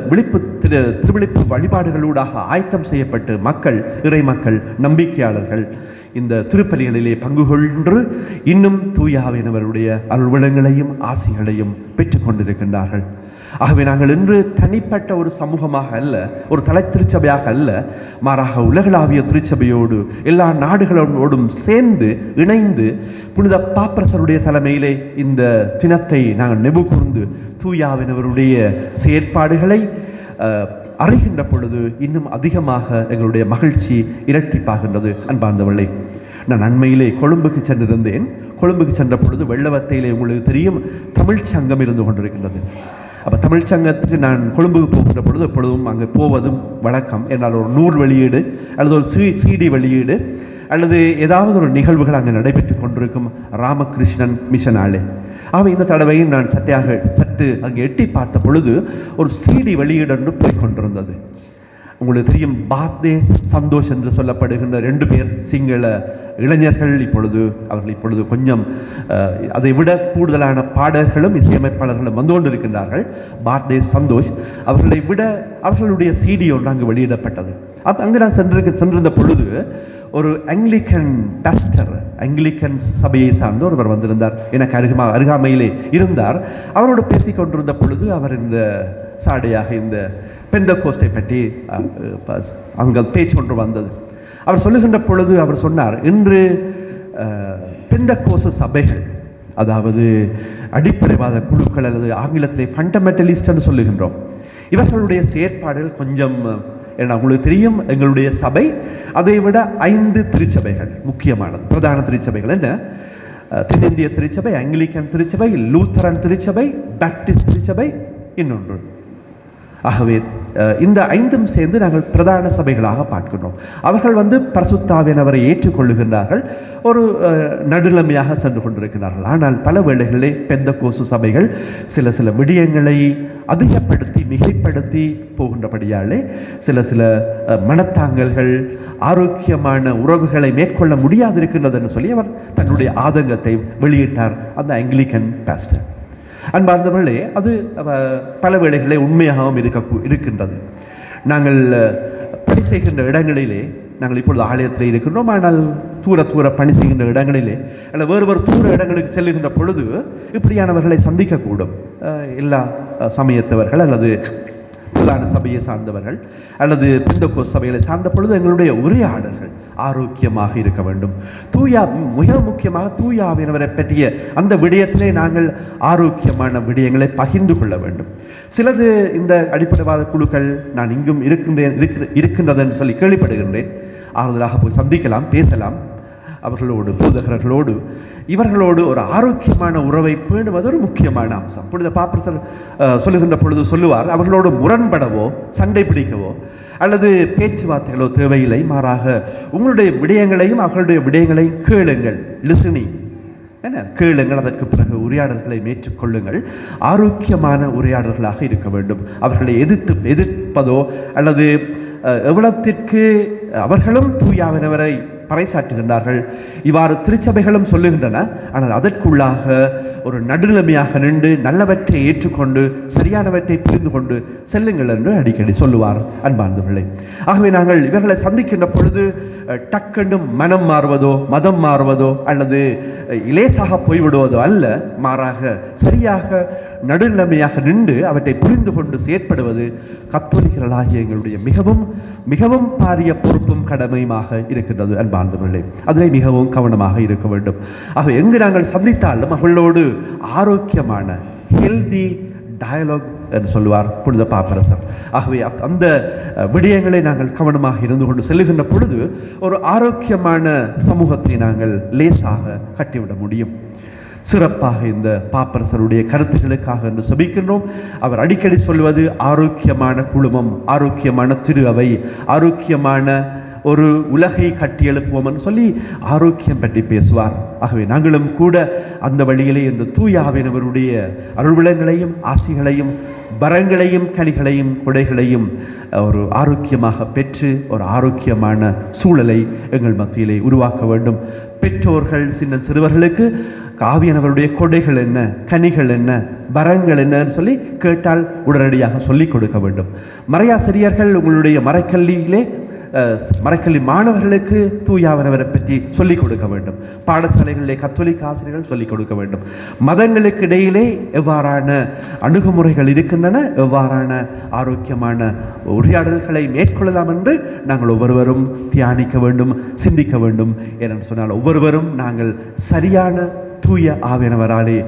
S1: திருவிழிப்பு வழிபாடுகளூடாக ஆயத்தம் செய்யப்பட்டு மக்கள், இறை மக்கள், நம்பிக்கையாளர்கள் இந்த திருப்பலிகளிலே பங்கு கொண்டு இன்னும் தூயாவினவருடைய அருள்வளங்களையும் ஆசிகளையும் பெற்றுக் கொண்டிருக்கின்றார்கள். ஆகவே நாங்கள் இன்று தனிப்பட்ட ஒரு சமூகமாக அல்ல, ஒரு தலை திருச்சபையாக அல்ல, மாறாக உலகளாவிய திருச்சபையோடு எல்லா நாடுகளோடும் சேர்ந்து இணைந்து புனித பாப்பரசருடைய தலைமையிலே இந்த தினத்தை நாங்கள் நினைவு கூர்ந்து தூயாவினவருடைய செயற்பாடுகளை அறிகின்ற பொழுது இன்னும் அதிகமாக எங்களுடைய மகிழ்ச்சி இரட்டிப்பாகின்றது. அன்பார்ந்தவர்களே, நான் அண்மையிலே கொழும்புக்கு சென்றிருந்தேன். கொழும்புக்கு சென்ற பொழுது வெள்ளவத்தையிலே உங்களுக்கு தெரியும் தமிழ் சங்கம் இருந்து கொண்டிருக்கின்றது. அப்போ தமிழ் சங்கத்துக்கு நான் கொழும்புக்கு போகின்ற பொழுது எப்பொழுதும் அங்கே போவதும் வழக்கம். என்னால் ஒரு நூல் வெளியீடு அல்லது ஒரு சிடி வெளியீடு அல்லது ஏதாவது ஒரு நிகழ்வுகள் அங்கே நடைபெற்று கொண்டிருக்கும் ராமகிருஷ்ணன் மிஷனாலே. ஆகவே இந்த தடவையும் நான் சற்று அங்கே எட்டி பார்த்த பொழுது ஒரு சிடி வெளியீடு போய் கொண்டிருந்தது. உங்களுக்கு தெரியும், பாத்டே சந்தோஷ் என்று சொல்லப்படுகின்ற 2 பேர் சிங்கள இளைஞர்கள் அவர்கள் இப்பொழுது கொஞ்சம் அதை விட கூடுதலான பாடல்களும் இசையமைப்பாளர்களும் வந்து கொண்டிருக்கின்றார்கள். பாத்டே சந்தோஷ் அவர்களை விட அவர்களுடைய சிடி ஒன்று அங்கு வெளியிடப்பட்டது. அங்கு நான் சென்றிருந்த பொழுது ஒரு ஆங்கிலிக்கன் பாஸ்டர், ஆங்கிலிக்கன் சபையை சார்ந்த ஒருவர் வந்திருந்தார். எனக்கு அருகாமையிலே இருந்தார். அவரோடு பேசிக் கொண்டிருந்த பொழுது அவர் இந்த சாடையாக இந்த பெந்தகோஸ்தை பற்றி அங்கே பேச்சு ஒன்று வந்தது. அவர் சொல்லுகின்ற பொழுது அவர் சொன்னார், இன்று பெந்தகோஸ்து சபைகள், அதாவது அடிப்படைவாத குழுக்கள் அல்லது ஆங்கிலத்திலே ஃபண்டமெண்டலிஸ்ட் என்று சொல்லுகின்றோம், இவர்களுடைய செயற்பாடுகள் கொஞ்சம் உங்களுக்கு தெரியும். எங்களுடைய சபை அதை விட 5 திருச்சபைகள் முக்கியமானது, பிரதான திருச்சபைகள் என்ன? தென்னிந்திய திருச்சபை, ஆங்கிலிக்கன் திருச்சபை, லூத்தரன் திருச்சபை, பாப்டிஸ்ட் திருச்சபை, இன்னொன்று. ஆகவே இந்த 5ம் சேர்ந்து நாங்கள் பிரதான சபைகளாக பார்க்கின்றோம். அவர்கள் பரிசுத்தாவியானவரை ஏற்றுக்கொள்ளுகின்றார்கள், ஒரு நடுநிலைமையாக சென்று கொண்டிருக்கிறார்கள். ஆனால் பல வேளைகளிலே பெந்தகோஸ்து சபைகள் சில விடயங்களை அதிகப்படுத்தி மிகைப்படுத்தி போகின்றபடியாலே சில மனத்தாங்கல்கள், ஆரோக்கியமான உறவுகளை மேற்கொள்ள முடியாதிருக்கின்றது என்று சொல்லி அவர் தன்னுடைய ஆதங்கத்தை வெளியிட்டார் அந்த ஆங்கிலிக்கன் பாஸ்டர். அன்பார்ந்தவர்களே, அது பல வேளைகளே உண்மையாகவும் இருக்கின்றது. நாங்கள் பணி செய்கின்ற இடங்களிலே, நாங்கள் இப்பொழுது ஆலயத்தில் இருக்கின்றோம், ஆனால் தூர பணி செய்கின்ற இடங்களிலே அல்ல வேறு தூர இடங்களுக்கு செல்லுகின்ற பொழுது இப்படியானவர்களை சந்திக்கக்கூடும். எல்லா சமயத்தவர்கள் அல்லது பிரதான சபையை சார்ந்தவர்கள் அல்லது பெந்தகோஸ்து சபைகளை சார்ந்த பொழுது எங்களுடைய உரையாடல்கள் ஆரோக்கியமாக இருக்க வேண்டும். மிக முக்கியமாக தூயாவினவரை பற்றிய அந்த விடயத்திலே நாங்கள் ஆரோக்கியமான விடயங்களை பகிர்ந்து கொள்ள வேண்டும். சிலது இந்த அடிப்படைவாத குழுக்கள் நான் இங்கும் இருக்கின்றதுன்னு சொல்லி கேள்விப்படுகின்றேன். ஆறுதலாக போய் சந்திக்கலாம், பேசலாம், அவர்களோடு போதகர்களோடு இவர்களோடு ஒரு ஆரோக்கியமான உறவை பேணுவது ஒரு முக்கியமான அம்சம். புனித பாப்பரசர் சொல்லுகின்ற பொழுது சொல்லுவார், அவர்களோடு முரண்படவோ சண்டை பிடிக்கவோ அல்லது பேச்சுவார்த்தைகளோ தேவையில்லை, மாறாக உங்களுடைய விடயங்களையும் அவர்களுடைய விடயங்களையும் கேளுங்கள், லிசனிங் கேளுங்கள், அதற்கு பிறகு உரையாடல்களை மேற்கொள்ளுங்கள். ஆரோக்கியமான உரையாடல்களாக இருக்க வேண்டும். அவர்களை எதிர்ப்பதோ அல்லது எவ்வளத்திற்கு அவர்களும் தூயாவினவரை பறைசாற்றுகின்றார்கள், இவ்வாறு திருச்சபைகளும் சொல்லுகின்றன. ஆனால் அதற்குள்ளாக ஒரு நடுநிலைமையாக நின்று நல்லவற்றை ஏற்றுக்கொண்டு சரியானவற்றை புரிந்து கொண்டு செல்லுங்கள் என்று அடிக்கடி சொல்லுவார். அன்பார்ந்தவர்களே, ஆகவே நாங்கள் இவர்களை சந்திக்கின்ற பொழுது டக்கென்று மனம் மாறுவதோ மதம் மாறுவதோ அல்லது இலேசாக போய்விடுவதோ அல்ல, மாறாக சரியாக நடுநிலைமையாக நின்று அவற்றை புரிந்து கொண்டு செயற்படுவது கத்தோலிக்கர்களாகிய எங்களுடைய மிகவும் மிகவும் பாரிய பொறுப்பும் கடமையுமாக இருக்கின்றது. அன்பார்ந்தவர்களே, அதிலே மிகவும் கவனமாக இருக்க வேண்டும். ஆக எங்கு நாங்கள் சந்தித்தாலும் அவர்களோடு ஆரோக்கியமான ஹெல்தி டயலாக் என்று சொல்லுவார் புனித பாப்பரசர். ஆகவே அந்த விடயங்களை நாங்கள் கவனமாக இருந்து கொண்டு செல்லுகின்ற பொழுது ஒரு ஆரோக்கியமான சமூகத்தை நாங்கள் லேசாக கட்டிவிட முடியும். சிறப்பாக இந்த பாப்பரசருடைய கருத்துக்களுக்காக என்று செபிக்கின்றோம். அவர் அடிக்கடி சொல்வது ஆரோக்கியமான குழுமம், ஆரோக்கியமான திரு அவை, ஆரோக்கியமான ஒரு உலகை கட்டியெழுப்புவோம் என்று சொல்லி ஆரோக்கியம் பற்றி பேசுவார். ஆகவே நாங்களும் கூட அந்த வழியிலே இந்த தூய ஆவியானவருடைய அருள்விளங்களையும் ஆசிகளையும் வரங்களையும் கனிகளையும் கொடைகளையும் ஒரு ஆரோக்கியமாக பெற்று ஒரு ஆரோக்கியமான சூழலை எங்கள் மத்தியிலே உருவாக்க வேண்டும். பெற்றோர்கள் சின்ன சிறுவர்களுக்கு ஆவியானவருடைய கொடைகள் என்ன, கனிகள் என்ன, வரங்கள் என்னன்னு சொல்லி கேட்டால் உடனடியாக சொல்லிக் கொடுக்க வேண்டும். மறையாசிரியர்கள் உங்களுடைய மறைக்கல்வி மாணவர்களுக்கு தூயாவினவரை பற்றி சொல்லிக் கொடுக்க வேண்டும். பாடசாலைகளிலே கத்தோலிக்க ஆசிரியர்கள் சொல்லிக் கொடுக்க வேண்டும். மதங்களுக்கு இடையிலே எவ்வாறான அணுகுமுறைகள் இருக்கின்றன, எவ்வாறான ஆரோக்கியமான உரையாடல்களை மேற்கொள்ளலாம் என்று நாங்கள் ஒவ்வொருவரும் தியானிக்க வேண்டும், சிந்திக்க வேண்டும். ஏனென்று சொன்னால் ஒவ்வொருவரும் நாங்கள் சரியான தூய ஆவியானவராலே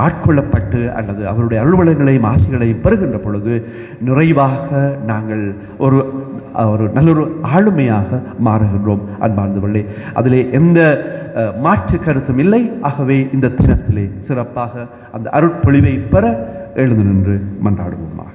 S1: ஆட்கொள்ளப்பட்டு அல்லது அவருடைய அருள்வளங்களையும் ஆசிகளையும் பெறுகின்ற பொழுது நிறைவாக நாங்கள் ஒரு நல்லொரு ஆளுமையாக மாறுகின்றோம். அன்பார்ந்தவர்களே, அதிலே எந்த மாற்று கருத்தும் இல்லை. ஆகவே இந்த தினத்திலே சிறப்பாக அந்த அருட்பொழிவை பெற எழுந்து நின்று மன்றாடுவோமாக.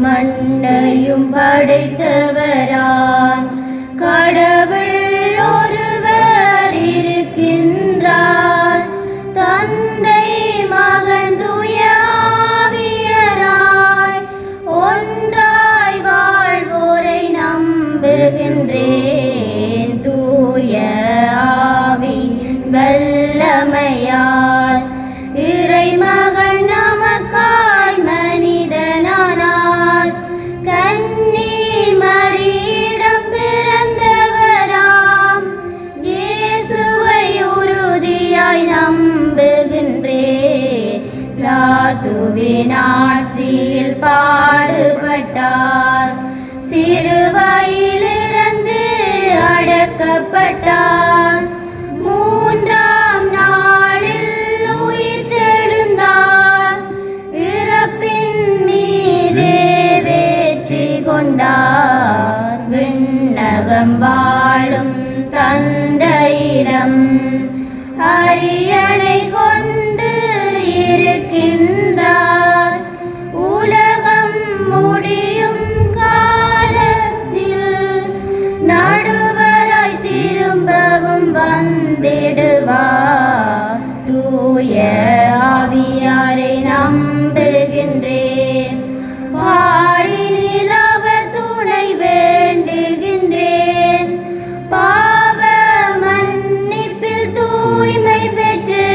S3: மண்ணையும் படைத்தவராய் கடவுள் ஒருவர் இருக்கின்றார். தந்தை மகன் தூய ஆவியராய் ஒன்றாய் வாழ்வோரை நம்புகின்றேன். தூய ஆவி வல்லமையால் இறைமகன் நமக்காய் மனிதனானார். கன்னி மரியிடம் பிறந்தவராம் இயேசுவை உறுதியாய் நம்புகின்றேன். தாதுவின் ஆட்சியில் பாடுபட்டார், சிலுவையிலிருந்து அடக்கப்பட்டார். மூன்றாம் நாளில் உயிர்த்தெழுந்தார். இறப்பின் மீதே வெற்றி கொண்டார். விண்ணகம் வாழும் தந்தையிடம் அரியணை கொண்டு இருக்கின்றார். உலகம் முடியும் காலத்தில் நடுவராய் திரும்பவும் வந்திடுவார். தூய ஆவியாரை நம்புகின்றேன். பாரினில் அவர் துணை வேண்டுகின்றேன். பாவ மன்னிப்பில் தூய்மை பெற்று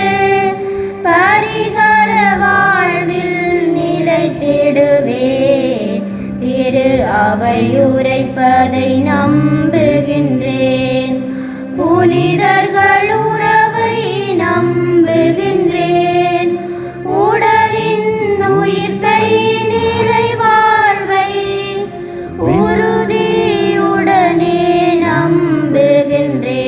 S3: பரிகார வாழ்வில் நிலைத்திடுவேன். திரு அவை உரைப்பதை நம்புகின்றேன். புனிதர்கள் உறவை நம்புகின்றேன். உடலின் உயிர்ப்பை நிறைவாழ்வை உறுதியுடனே நம்புகின்றேன்.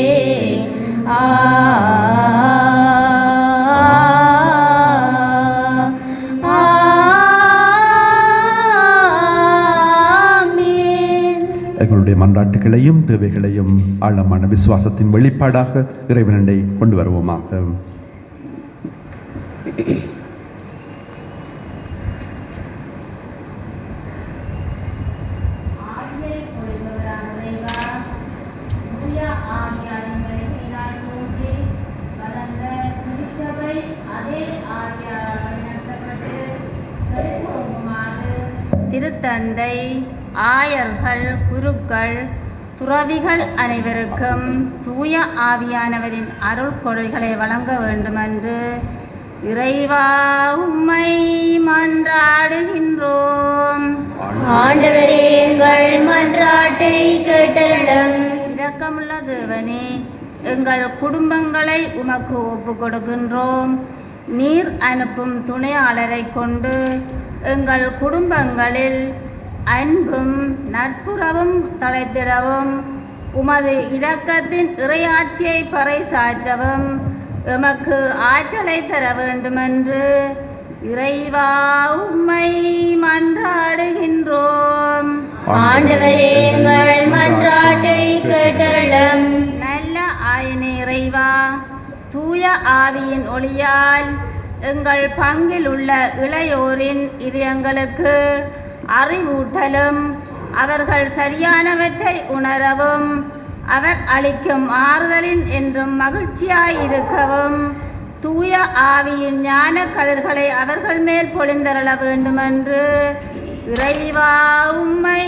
S1: எங்களுடைய மன்றாட்டுகளையும் தேவைகளையும் ஆழமான விசுவாசத்தின் வெளிப்பாடாக இறைவனண்டை கொண்டு வருவோமாக.
S5: திருத்தந்தை, ஆயர்கள், குருக்கள், துறவிகள் அனைவருக்கும் தூய ஆவியானவரின் அருள் கொடைகளை வழங்க வேண்டுமென்று இறைவா உம்மை மன்றாடுகின்றோம்.
S3: ஆண்டவரே எங்கள் மன்றாட்டை கேட்டருளும்.
S5: இரக்கமுள்ள தேவனே, எங்கள் குடும்பங்களை உமக்கு ஒப்பு கொடுக்கின்றோம். நீர் அனுப்பும் துணையாளரை கொண்டு எங்கள் குடும்பங்களில் அன்பும் நட்புறவும் தழைத்திடவும் உமது இரக்கத்தின் இறையாட்சியை பறைசாற்றவும் எமக்கு ஆற்றலை தர வேண்டுமென்று இறைவா உம்மை மன்றாடுகின்றோம்.
S3: ஆண்டவரே எங்கள் மன்றாட்டை கேட்டருளும்.
S5: நல்ல ஆயனே இறைவா, தூய ஆவியின் ஒளியால் எங்கள் பங்கில் உள்ள இளையோரின் இதயங்களுக்கு அறிவூட்டலும் அவர்கள் சரியானவற்றை உணரவும் அவர் அளிக்கும் ஆறுதலின் என்றும் மகிழ்ச்சியாயிருக்கவும் தூய ஆவியின் ஞான கதிர்களை அவர்கள் மேல் பொழிந்தருள வேண்டுமென்று இறைவா உம்மை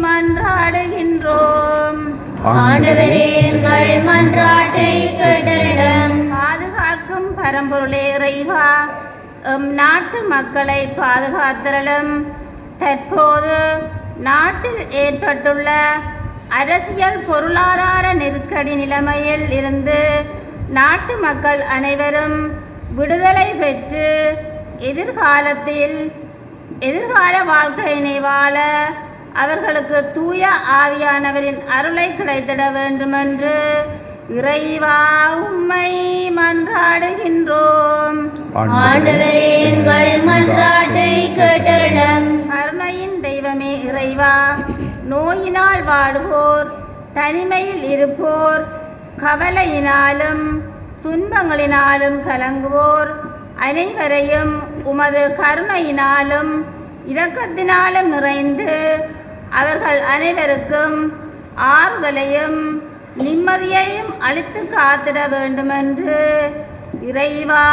S5: மன்றாடுகின்றோம்.
S3: ஆண்டவரே எங்கள் மன்றாட்டை கேட்டருளும்.
S5: பாதுகாக்கும் பரம்பொருளே இறைவா, எம் நாட்டு மக்களை பாதுகாத்தருளும். தற்போது நாட்டில் ஏற்பட்டுள்ள அரசியல் பொருளாதார நெருக்கடி நிலைமையில் இருந்து நாட்டு மக்கள் அனைவரும் விடுதலை பெற்று எதிர்கால வாழ்க்கையினை வாழ அவர்களுக்கு தூய ஆவியானவரின் அருளை கிடைத்திட வேண்டுமென்று இறைவா உம்மை மன்றாடுகின்றோம்.
S3: ஆண்டவரே எங்கள் மன்றாட்டை கேட்டருளும்.
S5: கருணையின் தெய்வமே இறைவா, நோயினால் வாடுவோர், தனிமையில் இருப்போர், கவலையினாலும் துன்பங்களினாலும் கலங்குவோர் அனைவரையும் உமது கருணையினாலும் இரக்கத்தினாலும் நிறைந்து அவர்கள் அனைவருக்கும் ஆறுதலையும் நிம்மதியையும் அளித்து காத்திட வேண்டுமென்று இறைவா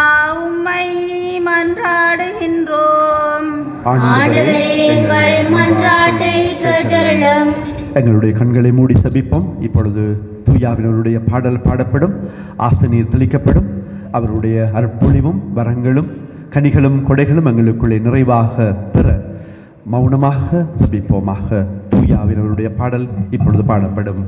S5: உம்மை மன்றாடுகின்றோம்.
S3: ஆண்டவரே எங்கள் மன்றாட்டை கேட்டருளும்.
S1: எங்களுடைய கண்களை மூடி சபிப்போம். இப்பொழுது தூயாவினருடைய பாடல் பாடப்படும், ஆசனீர் தெளிக்கப்படும். அவருடைய அற்பொழிவும் வரங்களும் கனிகளும் கொடைகளும் எங்களுக்குள்ளே நிறைவாக பெற மௌனமாக சபிப்போமாக. தூயாவினருடைய பாடல் இப்பொழுது பாடப்படும்.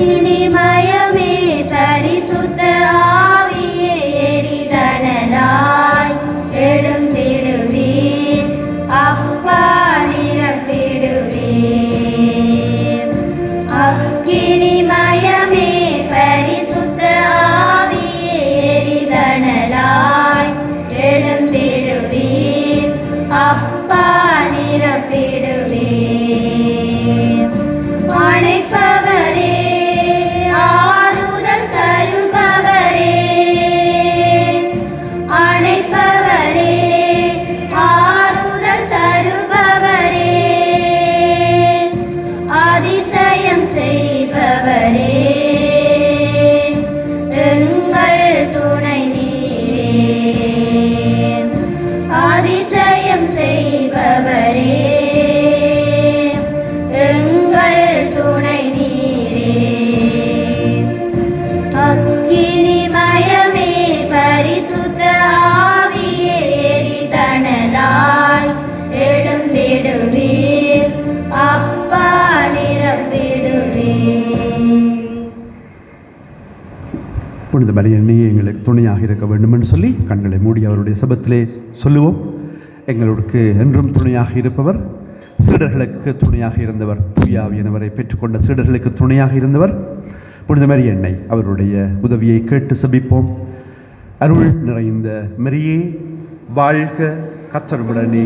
S3: இனிமயமே பரிசுத்த ஆவியே எரிதனலாய் எழுந்திடுவீர், அப்பா நிரப்பிடுவீர். அக்கினிமயமே பரிசுத்த ஆவியே எரிதனலாய் எழுந்திடுவீர், அப்பா நிரப்பிடுவீர். அணைப்பவரே, ஆறுதல் தருபவரே, அணைப்பவரே, ஆறுதல் தருபவரே, அதிசயம் செய்பவரே, எங்கள் துணை நீரே. அதிசயம் செய்பவரே, எங்கள் துணை நீரே. அக்கினிமயமே பரிசுத்த ஆவியே எரிதனலாய் எழுந்திடுவீர், அப்பா நிரப்பிடுவீர்.
S1: புனித மரியன்னையே எங்களுக்கு துணையாக இருக்க வேண்டும் என்று சொல்லி கண்களை மூடி அவருடைய சபத்திலே சொல்லுவோம். எங்களுக்கு என்றும் துணையாக இருப்பவர், சீடர்களுக்கு துணையாக இருந்தவர், தூயாவியனவரை பெற்றுக்கொண்ட சீடர்களுக்கு துணையாக இருந்தவர் புனித மரியன்னை. அவருடைய உதவியை கேட்டு சபிப்போம். அருள் நிறைந்த மரியே வாழ்க, கர்த்தருடனே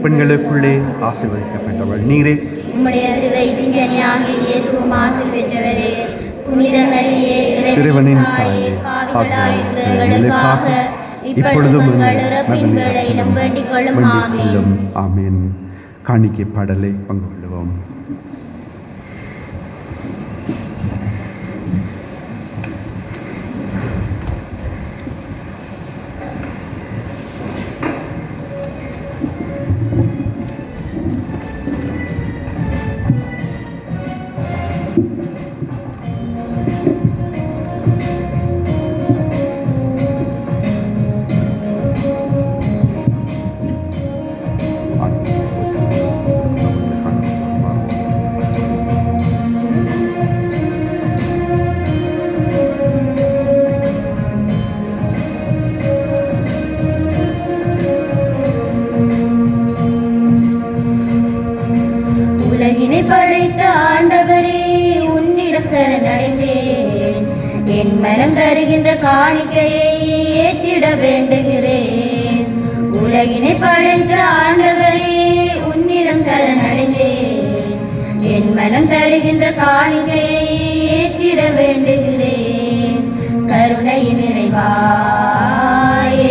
S1: பெண்களுக்குள்ளே ஆசீர்வதிக்கப்பட்டவள் நீரே.
S3: உம்முடைய திருவயிற்றின் கனியாகிய இயேசுவும் ஆசீர் பெற்றவரே. புனித மரியே,
S1: இறைவனின்
S3: தாயே,
S1: தாயே,
S3: பாவிகளாயிருக்கிற எங்களுக்காக இப்பொழுதும் எங்கள் இறப்பின் வேளையிலும் வேண்டிக் கொள்ளும். ஆமென்.
S1: ஆமீன். காணிக்கை பாடலை பங்கு கொள்வோம்.
S3: உலகினை படைத்த ஆண்டவரே உன்னிடம் சரணடைந்தேன். என் மனம் தருகின்ற காணிக்கையை ஏற்றிட வேண்டுகிறேன். உலகினை படைத்த ஆண்டவரே உன்னிடம் சரணடைந்தேன். என் மனம் தருகின்ற காணிக்கையை ஏற்றிட வேண்டுகிறேன். கருணையின் நிறைவாயே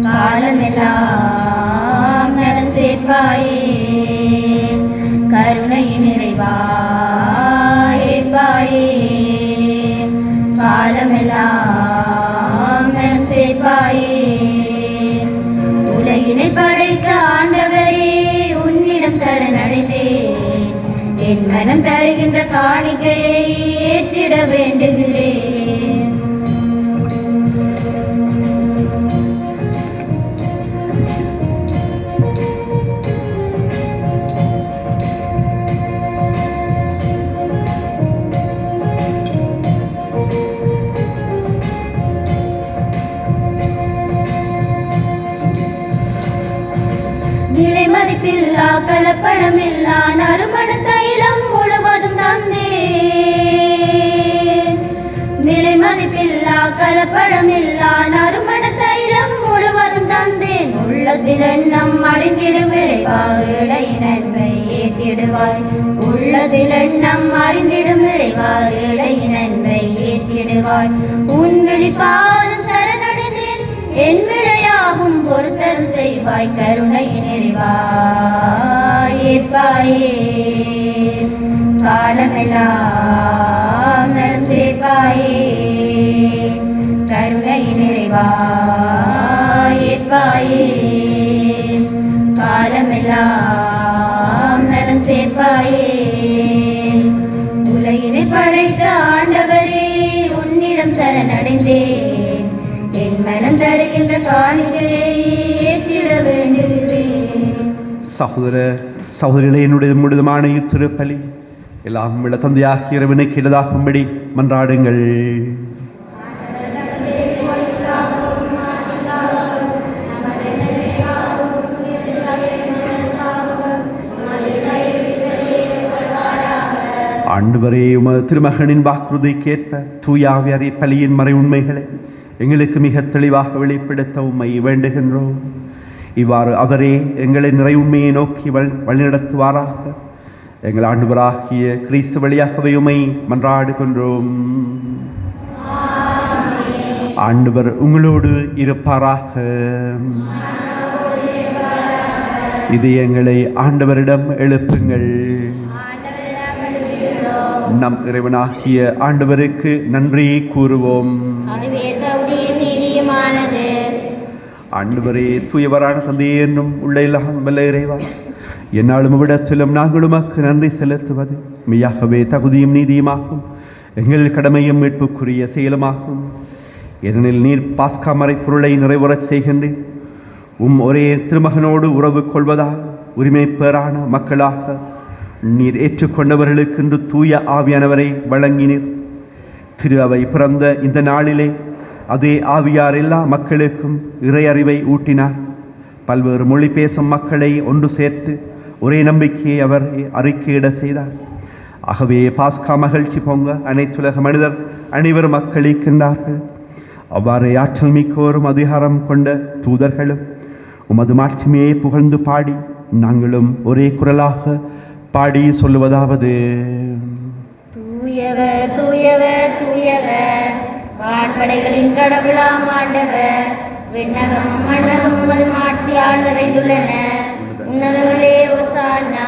S3: காலமெல்லாம் நலம் சேர்ப்பாயே. கருணையின் நிறைவாயே காலமெல்லாம் நலம் சேர்ப்பாயே. உலகினை படைத்த ஆண்டவரே உன்னிடம் சரணடைந்தேன். என் மனம் தருகின்ற காணிக்கையை ஏற்றிட வேண்டுகிறேன். நிலைமதிப்பில்லா கலப்படமில்லா நறுமண தைலம் முழுவதும் தந்தேன். நிலைமதிப்பில்லா கலப்படமில்லா நறுமண தைலம் முழுவதும் தந்தேன். உள்ளத்தில் எண்ணம் அறிந்திடும் விரைவாக இடையின் நன்மை ஏற்றிடுவாய். உள்ளத்தில் எண்ணம் அறிந்திடும் விரைவாக இடையின் நன்மை ஏற்றிடுவாய். உன் விழிப்பாரும் சரணடைந்தேன். என் விளையாகும் பொறுத்தரும் செய்வாய். கருணையின் நிறைவாயே காலமெல்லாம் நலம் சேர்ப்பாயே. கருணையின் நிறைவாயே காலமெல்லாம் நலம் சேர்ப்பாயே. உலகினை படைத்த ஆண்டவரே உன்னிடம் சரணடைந்தேன். என் மனம் தருகின்ற காணிக்கையை ஏற்றிட வேண்டுகிறேன்.
S1: சகோதர சகோதரிகளே, என்னுடைய முழுதுமான திருப்பலி எல்லாம் விட தந்தையாகிய இறைவனுக்கு இடதாகும்படி மன்றாடுங்கள். ஆண்டவரே, உமது திருமகனின் வாக்குறுதிக்கேற்ப தூயாவியாரி பலியின் மறை உண்மைகளை எங்களுக்கு மிக தெளிவாக வெளிப்படுத்த உம்மை வேண்டுகின்றோம். இவ்வாறு அவரே எங்களை நிறை உண்மையை நோக்கி வழிநடத்துவாராக. எங்கள் ஆண்டவராகிய கிறிஸ்து வழியாகவே உம்மை மன்றாடுகின்றோம். ஆண்டவர் உங்களோடு இருப்பாராக. இது எங்களை ஆண்டவரிடம் எழுப்புங்கள். நம் இறைவனாகிய ஆண்டவருக்கு நன்றி கூறுவோம். ஆண்டவரே, தூயவரான தந்தையே என்னும் உள்ள எல்லாம் வல்ல இறைவா, என்னாலும் இவ்விடத்திலும் நாங்கள் உமக்கு நன்றி செலுத்துவது மெய்யாகவே தகுதியும் நீதியுமாகும். எங்கள் கடமையும் மீட்புக்குரிய செயலுமாகும். ஏனெனில் நீர் பாஸ்கா மறைப்பொருளை நிறைவுறச் செய்கின்றீர். ஒரே திருமகனோடு உறவு கொள்வதால் உரிமை பெறான மக்களாக நீர் ஏற்றுக்கொண்டவர்களுக்கு இன்று தூய ஆவியானவரை வழங்கினீர். திரு அவை பிறந்த இந்த நாளிலே அதே ஆவியார் எல்லா மக்களுக்கும் இறை அறிவை ஊட்டினார். பல்வேறு மொழி பேசும் மக்களை ஒன்று சேர்த்து ஒரே நம்பிக்கையை அவர் அறிக்கையிட செய்தார். ஆகவே பாஸ்கா மகிழ்ச்சி பொங்க அனைத்துலக மனிதர் அனைவரும் மக்களிக்கின்றார்கள். அவ்வாறு ஆற்றல் மிக்கோரும் அதிகாரம் கொண்ட தூதர்களும் உமது மாட்சிமையை புகழ்ந்து பாடி நாங்களும் ஒரே குரலாக பாடி சொல்லுவதாவது:
S3: தூயவர் தூயவர் தூயவர், வான்படைகளின் கடவுளாம் ஆண்டவர், விண்ணகம் மண்டலம் உமது மாட்சியால் நிறைந்துள்ளன. உன்னதங்களே ஓசானா.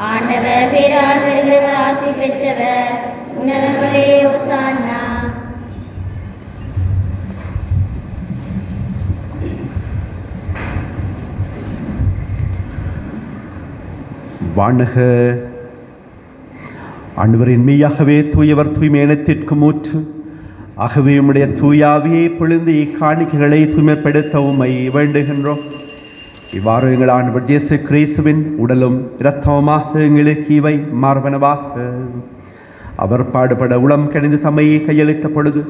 S3: ஆண்டவர் பேரால் வருகிறவர் ஆசி பெற்றவர். உன்னதங்களே ஓசானா.
S1: வானக ஆண்டவரின் மெய்யாகவே தூயவர் தூய்மையினத்திற்கு மூற்று. ஆகவே உம்முடைய தூயாவியை பொழுது இக்காணிக்கைகளை தூய்மைப்படுத்த உம்மை வேண்டுகின்றோம். இவ்வாறு எங்கள் ஆண்டவர் இயேசு கிறிஸ்துவின் உடலும் இரத்தமுமாக எங்களுக்கு இவை மார்பனவாக. அவர் பாடுபட உளம் கணிந்து தம்மையை கையளித்த பொழுது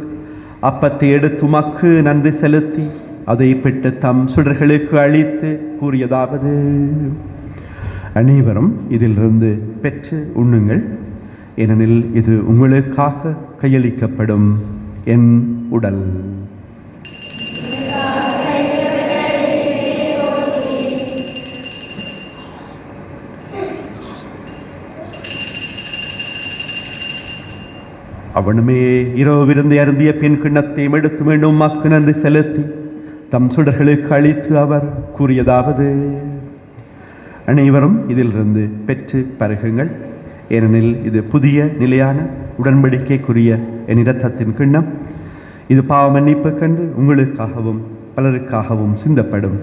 S1: அப்பத்தை எடுத்து உமக்கு நன்றி செலுத்தி அதை பெற்று தம் சுடர்களுக்கு அளித்து கூறியதாவது: அனைவரும் இதிலிருந்து பெற்று உண்ணுங்கள், ஏனெனில் இது உங்களுக்காக கையளிக்கப்படும் என் உடல். அவனுமே இரவிருந்தை அருந்திய பின் கிண்ணத்தையும் எடுத்து மீண்டும் உமக்கு நன்றி செலுத்தி தம் சுடர்களுக்கு அளித்து அவர் கூறியதாவது: அனைவரும் இதிலிருந்து பெற்று பருகுங்கள், ஏனெனில் இது புதிய நிலையான உடன்படிக்கைக்குரிய என் இரத்தத்தின் கிண்ணம். இது பாவ மன்னிப்புக்கென்று உங்களுக்காகவும் பலருக்காகவும் சிந்தப்படும்.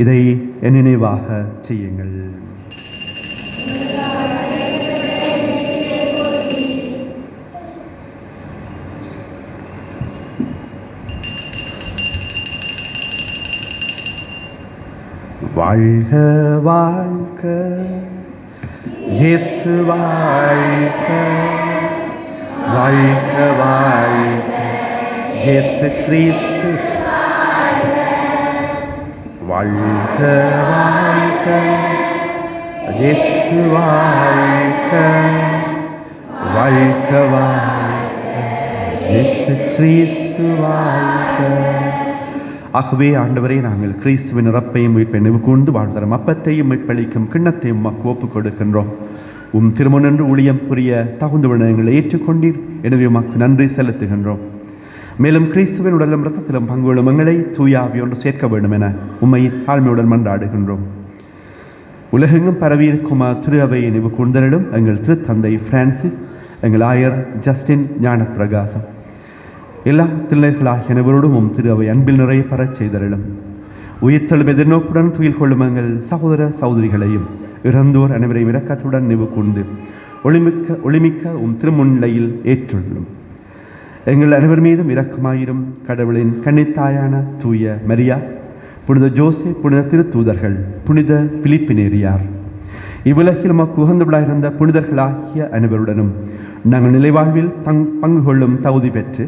S1: இதை என் நினைவாக செய்யுங்கள். வாழ்க வாழ்க இயேசு வாழ்க, வாழ்க வாழ்க இயேசு கிறிஸ்து வாழ்க, வாழ்க இயேசு வாழ்க, வாழ்க வாழ்க இயேசு கிறிஸ்து வாழ்க. ஆகவே ஆண்டவரே, நாங்கள் கிறிஸ்துவின் இறப்பையும் மீட்பை நினைவுகூர்ந்து வாழ்தரும் அப்பத்தையும் மீட்பளிக்கும் கிண்ணத்தையும் உமக்கு ஒப்புக் கொடுக்கின்றோம். உம் திருமுனன்று ஊழியம் புரிய தகுந்த விடயங்களை ஏற்றுக்கொண்டீர், எனவே உமக்கு நன்றி செலுத்துகின்றோம். மேலும் கிறிஸ்துவின் உடலும் இரத்தத்திலும் பங்கு கொள்ளும் எங்களை தூயாவி ஒன்று சேர்க்க வேண்டும் என உம்மை தாழ்மையுடன் மன்றாடுகின்றோம். உலகெங்கும் பரவியிருக்கும் திரு அவையை நினைவு கூர்ந்தரிடம் எங்கள் திருத்தந்தை பிரான்சிஸ், எங்கள் ஆயர் ஜஸ்டின் ஞான பிரகாசம், எல்லா தில்லைகளாகிய அனைவரோடும் திரு அவை அன்பில் நிறைய பெறச் செய்தரிடம். உயிர்த்தெழும் எதிர்நோக்குடன் துயில் கொள்ளும் எங்கள் சகோதர சகோதரிகளையும் இறந்தோர் அனைவரையும் இரக்கத்துடன் நினைவு கூர்ந்து ஒளிமிக்க திருமுன்னிலையில் ஏற்றுள்ளும். எங்கள் அனைவர் மீதும் இரக்கமாயிரும். கடவுளின் கன்னித்தாயான தூய மரியா, புனித ஜோசே, புனித திருத்தூதர்கள், புனித பிலிப்பினேரியார், இவ்வுலகில் உமக்கு உகந்தவர்களாயிருந்த புனிதர்களாகிய அனைவருடனும் நாங்கள் நிலைவாழ்வில் பங்கு கொள்ளும் தகுதி பெற்று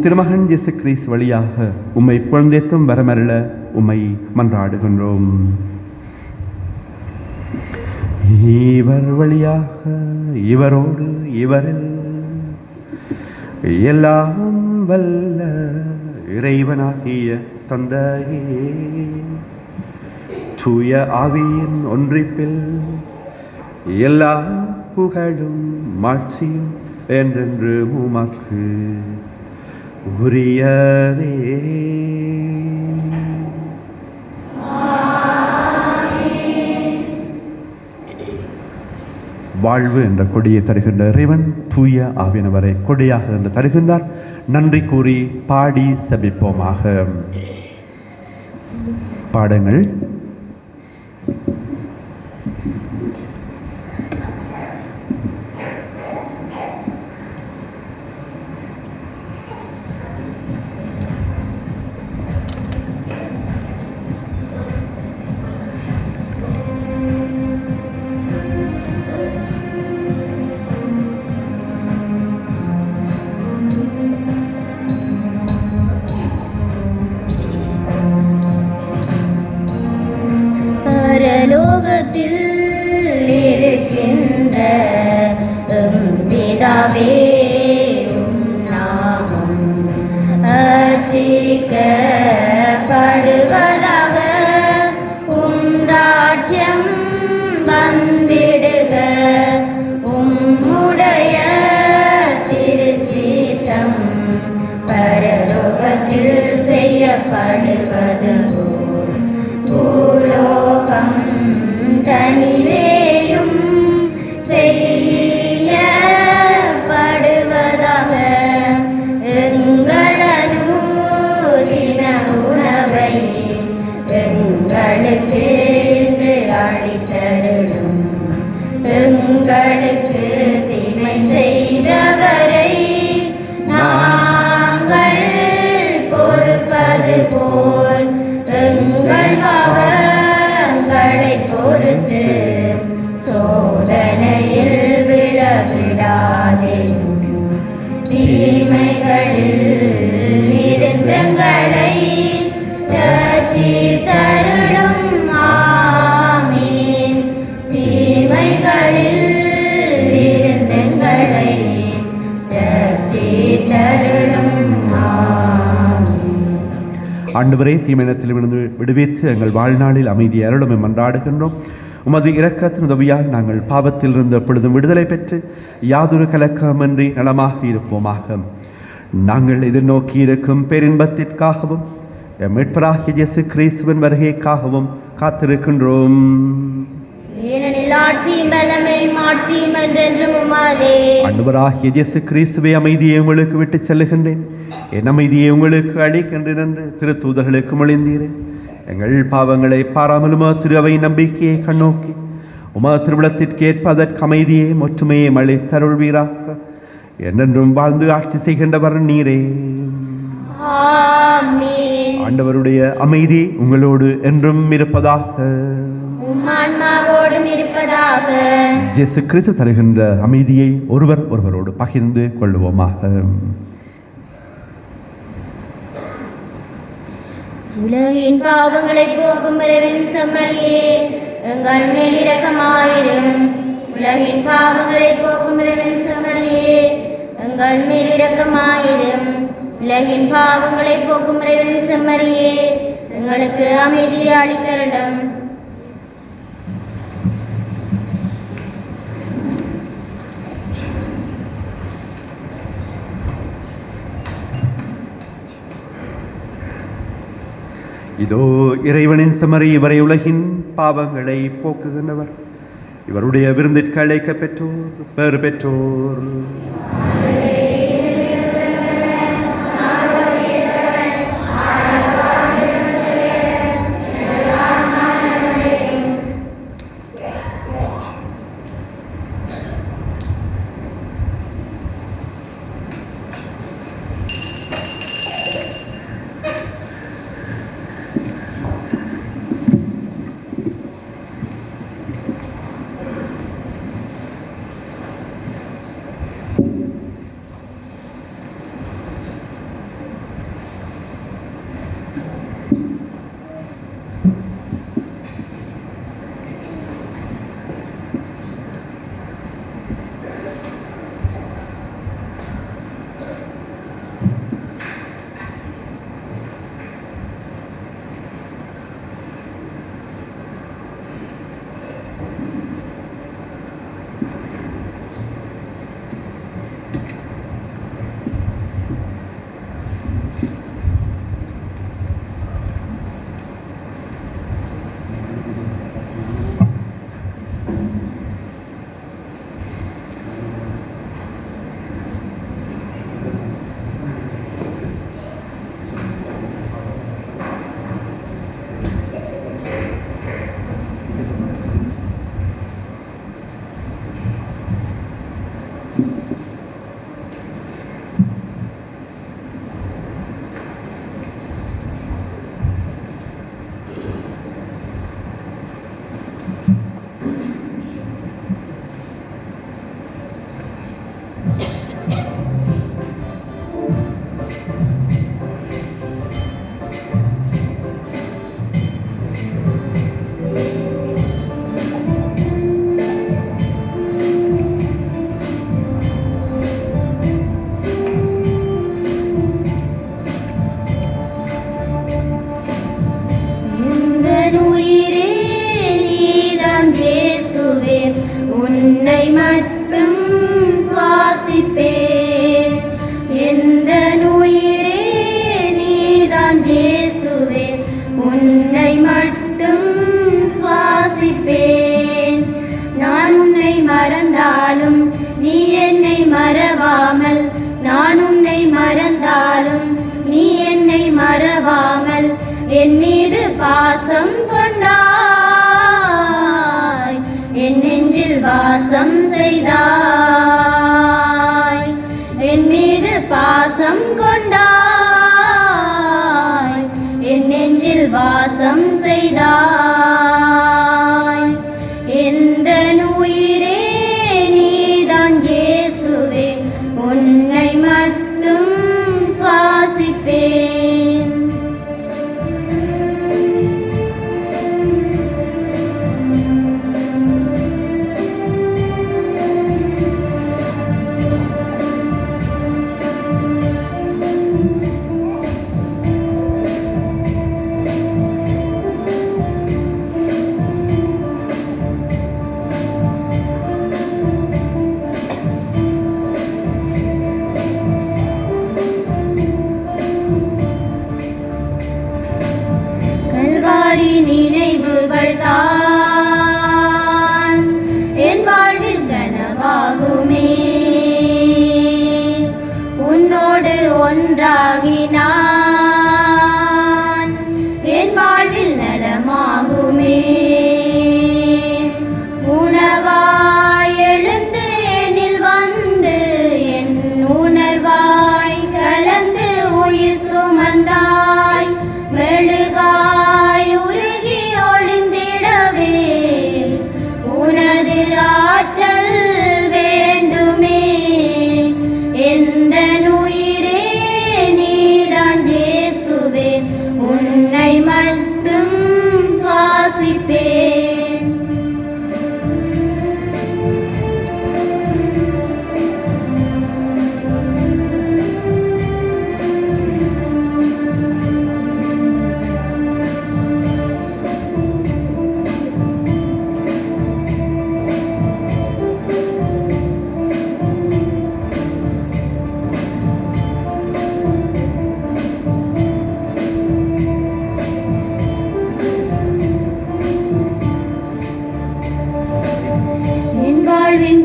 S1: திருமகன் இயேசு கிறிஸ்து வழியாக உம்மை புகழ்ந்தேத்தும் வரமருள உம்மை மன்றாடுகின்றோம். இவர் வழியாக, இவரோடு, இவரில் எல்லாம் வல்ல இறைவனாகிய தந்தையே, தூய ஆவியின் ஒன்றிப்பில் எல்லா புகழும் மாட்சியும் என்றென்று உமக்கு உரியதே. வாழ்வு என்ற கொடியை தருகின்ற இறைவன் தூய ஆவியானவரை கொடியாக என்று தருகின்றார். நன்றி கூறி பாடி செபிப்போமாக. பாடங்கள்.
S3: செய்யப்படுவது பூலோகம் எங்களுக்கு தீமை செய்தவரை நாங்கள் பொறுப்பது போல் எங்கள் பாவங்களை பொறுத்து சோதனையில் விழவிடாதேயும் தீமைகளில் இருந்தங்களை ரட்சித்தருளும். ஆமீன். தீமைகளில் இருந்தங்களை ரட்சித்தருளும். ஆமீன்.
S1: ஆண்டவரே, தீமையினத்தில் விழுந்து விடுவித்து எங்கள் வாழ்நாளில் அமைதி அருளும் மன்றாடுகின்றோம். உமது இரக்கத்தின் உதவியால் நாங்கள் பாவத்தில் இருந்து எப்பொழுதும் விடுதலை பெற்று யாதொரு கலக்கமின்றி நலமாக இருப்போமாக. நாங்கள் எதிர்நோக்கி இருக்கும் பேரின்பத்திற்காகவும் மீட்பராகிய இயேசு கிறிஸ்துவின் வருகைக்காகவும் காத்திருக்கின்றோம்.
S3: ஏனெனில் ஆட்சியும் பலமும் மாட்சியும் என்றென்றும் உம்மாதே.
S1: ஆண்டவராகிய இயேசு கிறிஸ்துவை அமைதியை உங்களுக்கு விட்டுச் செல்லுகின்றேன், என் அமைதியை உங்களுக்கு அளிக்கின்றேன் என்று திருத்தூதர்களுக்கு மொழிந்தீரேன். எங்கள் பாவங்களை பாராமலும் திருவை நம்பிக்கையை கண்ணோக்கி திருவிழத்திற்கு ஏற்ப அதற்கு அமைதியை ஒற்றுமையை அளித்தருள்வீராக. என்றென்றும் வாழ்ந்து ஆட்சி செய்கின்றவர் நீரே.
S3: ஆமென்.
S1: ஆண்டவருடைய அமைதி உங்களோடு என்றும் இருப்பதாக.
S3: ஆன்மாவோடும் இருப்பதாக.
S1: இயேசு கிறிஸ்து தருகின்ற அமைதியை ஒருவர் ஒருவரோடு பகிர்ந்து கொள்வோமாக.
S3: உலகின் பாவங்களை போக்கும் இறைவன் செம்மறியே எங்கள் மேல் இரக்கமாயிரும். உலகின் பாவங்களை போக்கும் இறைவன் செம்மறியே எங்கள் மேல் இரக்கமாயிரும். உலகின் பாவங்களை போக்கும் இறைவன் செம்மறியே எங்களுக்கு அமைதியை அளித்தருளும்.
S1: இதோ இறைவனின் செம்மறி, இவரை உலகின் பாவங்களை போக்குகின்றவர். இவருடைய விருந்திற்கு அழைக்க பெற்றோர் பேறு பெற்றோர்.
S3: உன்னை மட்டும் சுவாசிப்பேன். எந்த உயிரே நீதான் இயேசுவே, உன்னை மட்டும் சுவாசிப்பேன். நான் உன்னை மறந்தாலும் நீ என்னை மறவாமல், நான் உன்னை மறந்தாலும் நீ என்னை மறவாமல் என் மீது பாசம் கொண்டாய். என் நெஞ்சில் நெஞ்சில் வாசம் செய்தாய், என் மீது பாசம் கொண்டாய், என் நெஞ்சில் வாசம் செய்தாய். எந்த உயிரே நீதான் இயேசுவே, உன்னை மட்டும் சுவாசிப்பேன். நினைவுகள் தான் என் வாழ்வில் கனவாகுமே, உன்னோடு ஒன்றாகினான் என் வாழ்வில் நலமாகுமே. உணவாய் எழுந்து என்னில் வந்து என் உணர்வாய் கலந்து உயிர் சுமந்தாய், மெழுகாய் உருகி ஒளிந்திடவே உனது ஆற்றல் வேண்டுமே. எந்த உயிரே நீதான் இயேசுவே, உன்னை மட்டும் சுவாசிப்பேன்.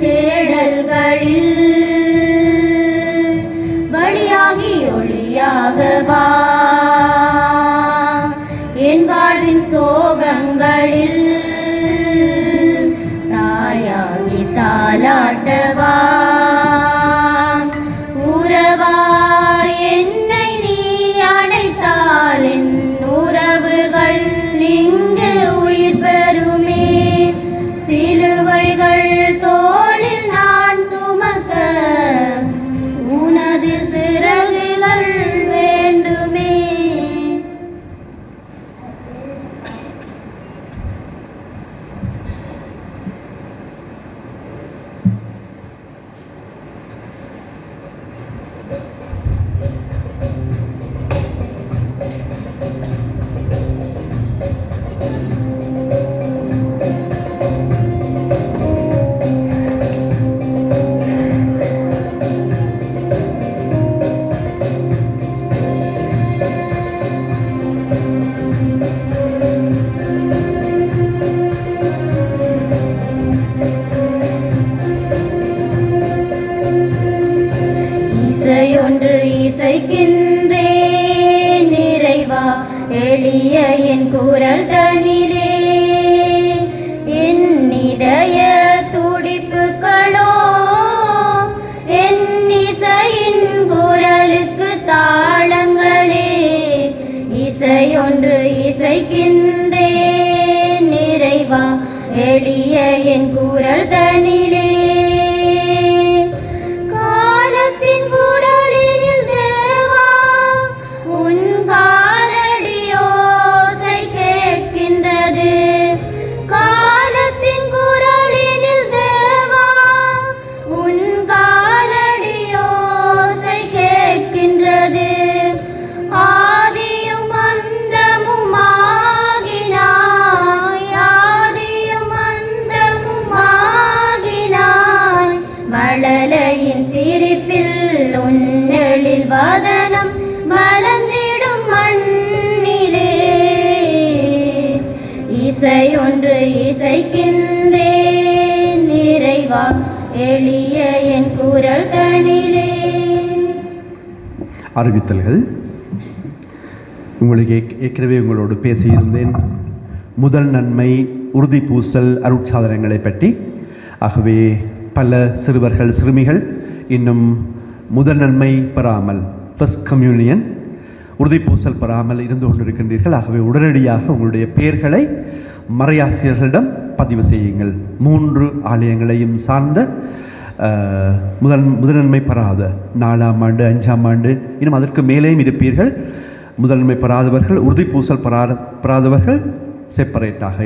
S3: தேடல்களில் வழியாகி ஒளியாக வா, என் வாழ்வின் சோகங்களில் தாயாகி தாலாட்டவா. உறவாய் என்னை நீ அணைத்தால் என் உறவுகள் இங்கு உயிர் பெறுமே. சிலுவைகள் தோளில் நான் சுமக்க உனது சிறகுகள் வேண்டுமே. இசையொன்று இசைக்கின்றேன் இறைவா, எளிய என் குரல் தனிலே என் இதய துடிப்புகளோ என் இசையின் குரலுக்கு தாளங்களே. இசையொன்று இசைக்கின்றேன் இறைவா, எளிய என் குரல் தனிலே காலத்தின் குரலில் தேவா, உன் காலடியோசை கேட்கின்றது. காலத்தின் குரலில் தேவா, உன் காலடியோசை கேட்கின்றது. ஆதியும் அந்தமுமாகினாய், ஆதியும் அந்தமுமாகினாய், மழலையின் சிரிப்பில் உன்னெழில் வதனம் மலர்ந்திடும் மண்ணிலே. இசையொன்று இசைக்கின்றேன் இறைவா, எளிய என் குரல் தனிலே.
S1: அறிவித்தல்கள். உங்களுக்கு ஏற்கனவே உங்களோடு பேசியிருந்தேன் முதல் நன்மை, உறுதி பூசல், அருட்சாதனங்களை பற்றி. ஆகவே பல சிறுவர்கள் சிறுமிகள் இன்னும் முதல் நன்மை பெறாமல் ஃபர்ஸ்ட் கம்யூனியன் உறுதிப்பூசல் பெறாமல் இருந்து கொண்டிருக்கின்றீர்கள். ஆகவே உடனடியாக உங்களுடைய பெயர்களை மறையாசிரியர்களிடம் பதிவு செய்யுங்கள். 3 ஆலயங்களையும் சார்ந்த முதன்மை பெறாத 4ஆம் ஆண்டு 5ஆம் ஆண்டு இன்னும் அதற்கு மேலேயும் இருப்பீர்கள். முதன்மை பெறாதவர்கள் உறுதிப்பூசல் பெறாதவர்கள் செப்பரேட்டாக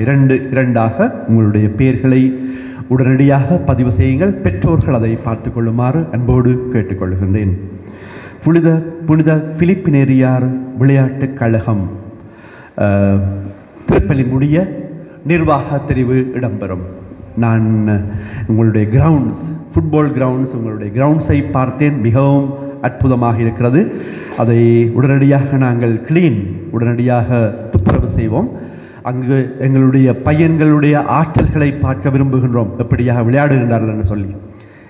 S1: இரண்டாக உங்களுடைய பெயர்களை உடனடியாக பதிவு செய்யுங்கள். பெற்றோர்கள் அதை பார்த்து கொள்ளுமாறு அன்போடு கேட்டுக்கொள்கின்றேன். புனித பிலிப்பினேரியார் விளையாட்டுக் கழகம் திருப்பலி முடிய நிர்வாக தெரிவு இடம்பெறும். நான் உங்களுடைய ஃபுட்பால் கிரவுண்ட்ஸ் உங்களுடைய கிரவுண்ட்ஸை பார்த்தேன். மிகவும் அற்புதமாக இருக்கிறது. அதை உடனடியாக நாங்கள் உடனடியாக துப்புரவு செய்வோம். அங்கு எங்களுடைய பையன்களுடைய ஆற்றல்களை பார்க்க விரும்புகின்றோம். எப்படியாக விளையாடுகின்றார்கள் என்று சொல்லி,